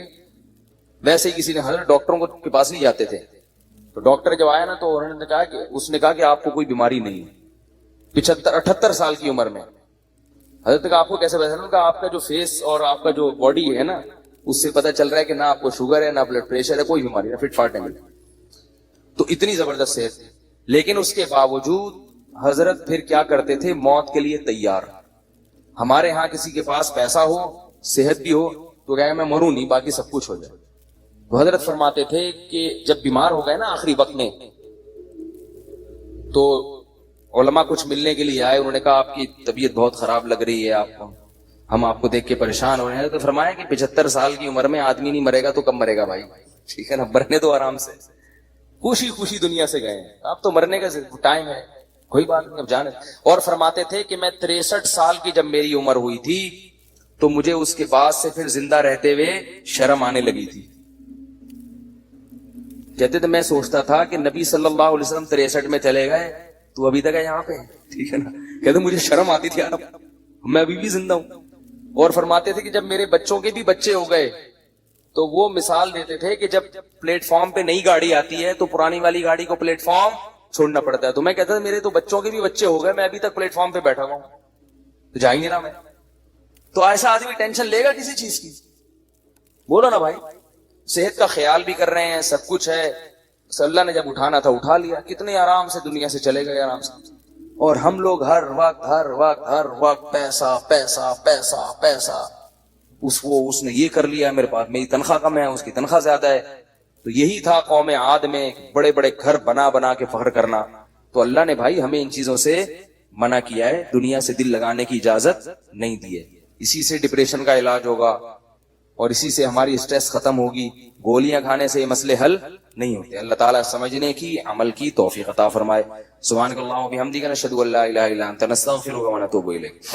ویسے ہی کسی نے، حضرت ڈاکٹروں کے پاس نہیں جاتے تھے، تو ڈاکٹر جب آیا نا تو انہوں نے کہا کہ اس نے کہا کہ آپ کو کوئی بیماری نہیں ہے. 78 سال کی عمر میں. حضرت کا آپ کو کیسے پتا چلا؟ آپ کا جو فیس اور آپ کا جو باڈی ہے نا، اس سے پتا چل رہا ہے کہ نہ آپ کو شوگر ہے، نہ بلڈ پریشر ہے، کوئی بیماری ہے، فٹ فاٹ ہے. تو اتنی زبردست صحت. لیکن اس کے باوجود حضرت پھر کیا کرتے تھے؟ موت کے لیے تیار. ہمارے ہاں کسی کے پاس پیسہ ہو، صحت بھی ہو، تو کہے میں مروں نہیں، باقی سب کچھ ہو جائے. تو حضرت فرماتے تھے کہ جب بیمار ہو گئے نا آخری وقت میں، تو علماء کچھ ملنے کے لیے آئے. انہوں نے کہا آپ کی طبیعت بہت خراب لگ رہی ہے، آپ کو، ہم آپ کو دیکھ کے پریشان ہو رہے ہیں. تو فرمایا کہ 75 سال کی عمر میں آدمی نہیں مرے گا تو کب مرے گا بھائی؟ ٹھیک ہے نا، مرنے تو آرام سے، خوشی خوشی دنیا سے گئے ہیں. اب تو مرنے کا ٹائم ہے، کوئی بات نہیں، اب جانے. اور فرماتے تھے کہ میں 63 سال کی جب میری عمر ہوئی تھی تو مجھے اس کے بعد سے پھر زندہ رہتے ہوئے شرم آنے لگی تھی. کہتے تھے میں سوچتا تھا کہ نبی صلی اللہ علیہ وسلم 63 میں چلے گئے تو ابھی تک ہے یہاں پہ، ٹھیک ہے نا. کہتے مجھے شرم آتی تھی یار، میں ابھی بھی زندہ ہوں. اور فرماتے تھے کہ جب میرے بچوں کے بھی بچے ہو گئے تو وہ مثال دیتے تھے کہ جب پلیٹ فارم پہ نئی گاڑی آتی ہے تو پرانی والی گاڑی کو پلیٹ فارم چھوڑنا پڑتا ہے. تو میں کہتا تھا میرے تو بچوں کے بھی بچے ہو گئے، میں ابھی تک پلیٹ فارم پہ بیٹھا ہوا ہوں، تو جائیں گے نا میں. تو ایسا آدمی ٹینشن لے گا کسی چیز کی؟ بولو نا بھائی. صحت کا خیال بھی کر رہے ہیں، سب کچھ ہے، اللہ نے جب اٹھانا تھا اٹھا لیا، کتنے آرام سے دنیا سے چلے گئے آرام سے. اور ہم لوگ ہر وقت پیسہ پیسہ پیسہ پیسہ، اس نے یہ کر لیا، میرے پاس میری تنخواہ کم ہے، اس کی تنخواہ زیادہ ہے. تو یہی تھا قوم عاد میں، بڑے بڑے گھر بنا کے فخر کرنا. تو اللہ نے بھائی ہمیں ان چیزوں سے منع کیا ہے، دنیا سے دل لگانے کی اجازت نہیں دی ہے. اسی سے ڈپریشن کا علاج ہوگا اور اسی سے ہماری اسٹریس ختم ہوگی. گولیاں کھانے سے یہ مسئلے حل نہیں ہوتے. اللہ تعالیٰ سمجھنے کی، عمل کی توفیق عطا فرمائے. سبحانک اللہم و بحمدک، نشہد ان لا الہ الا انت، نستغفرک و نتوب الیک.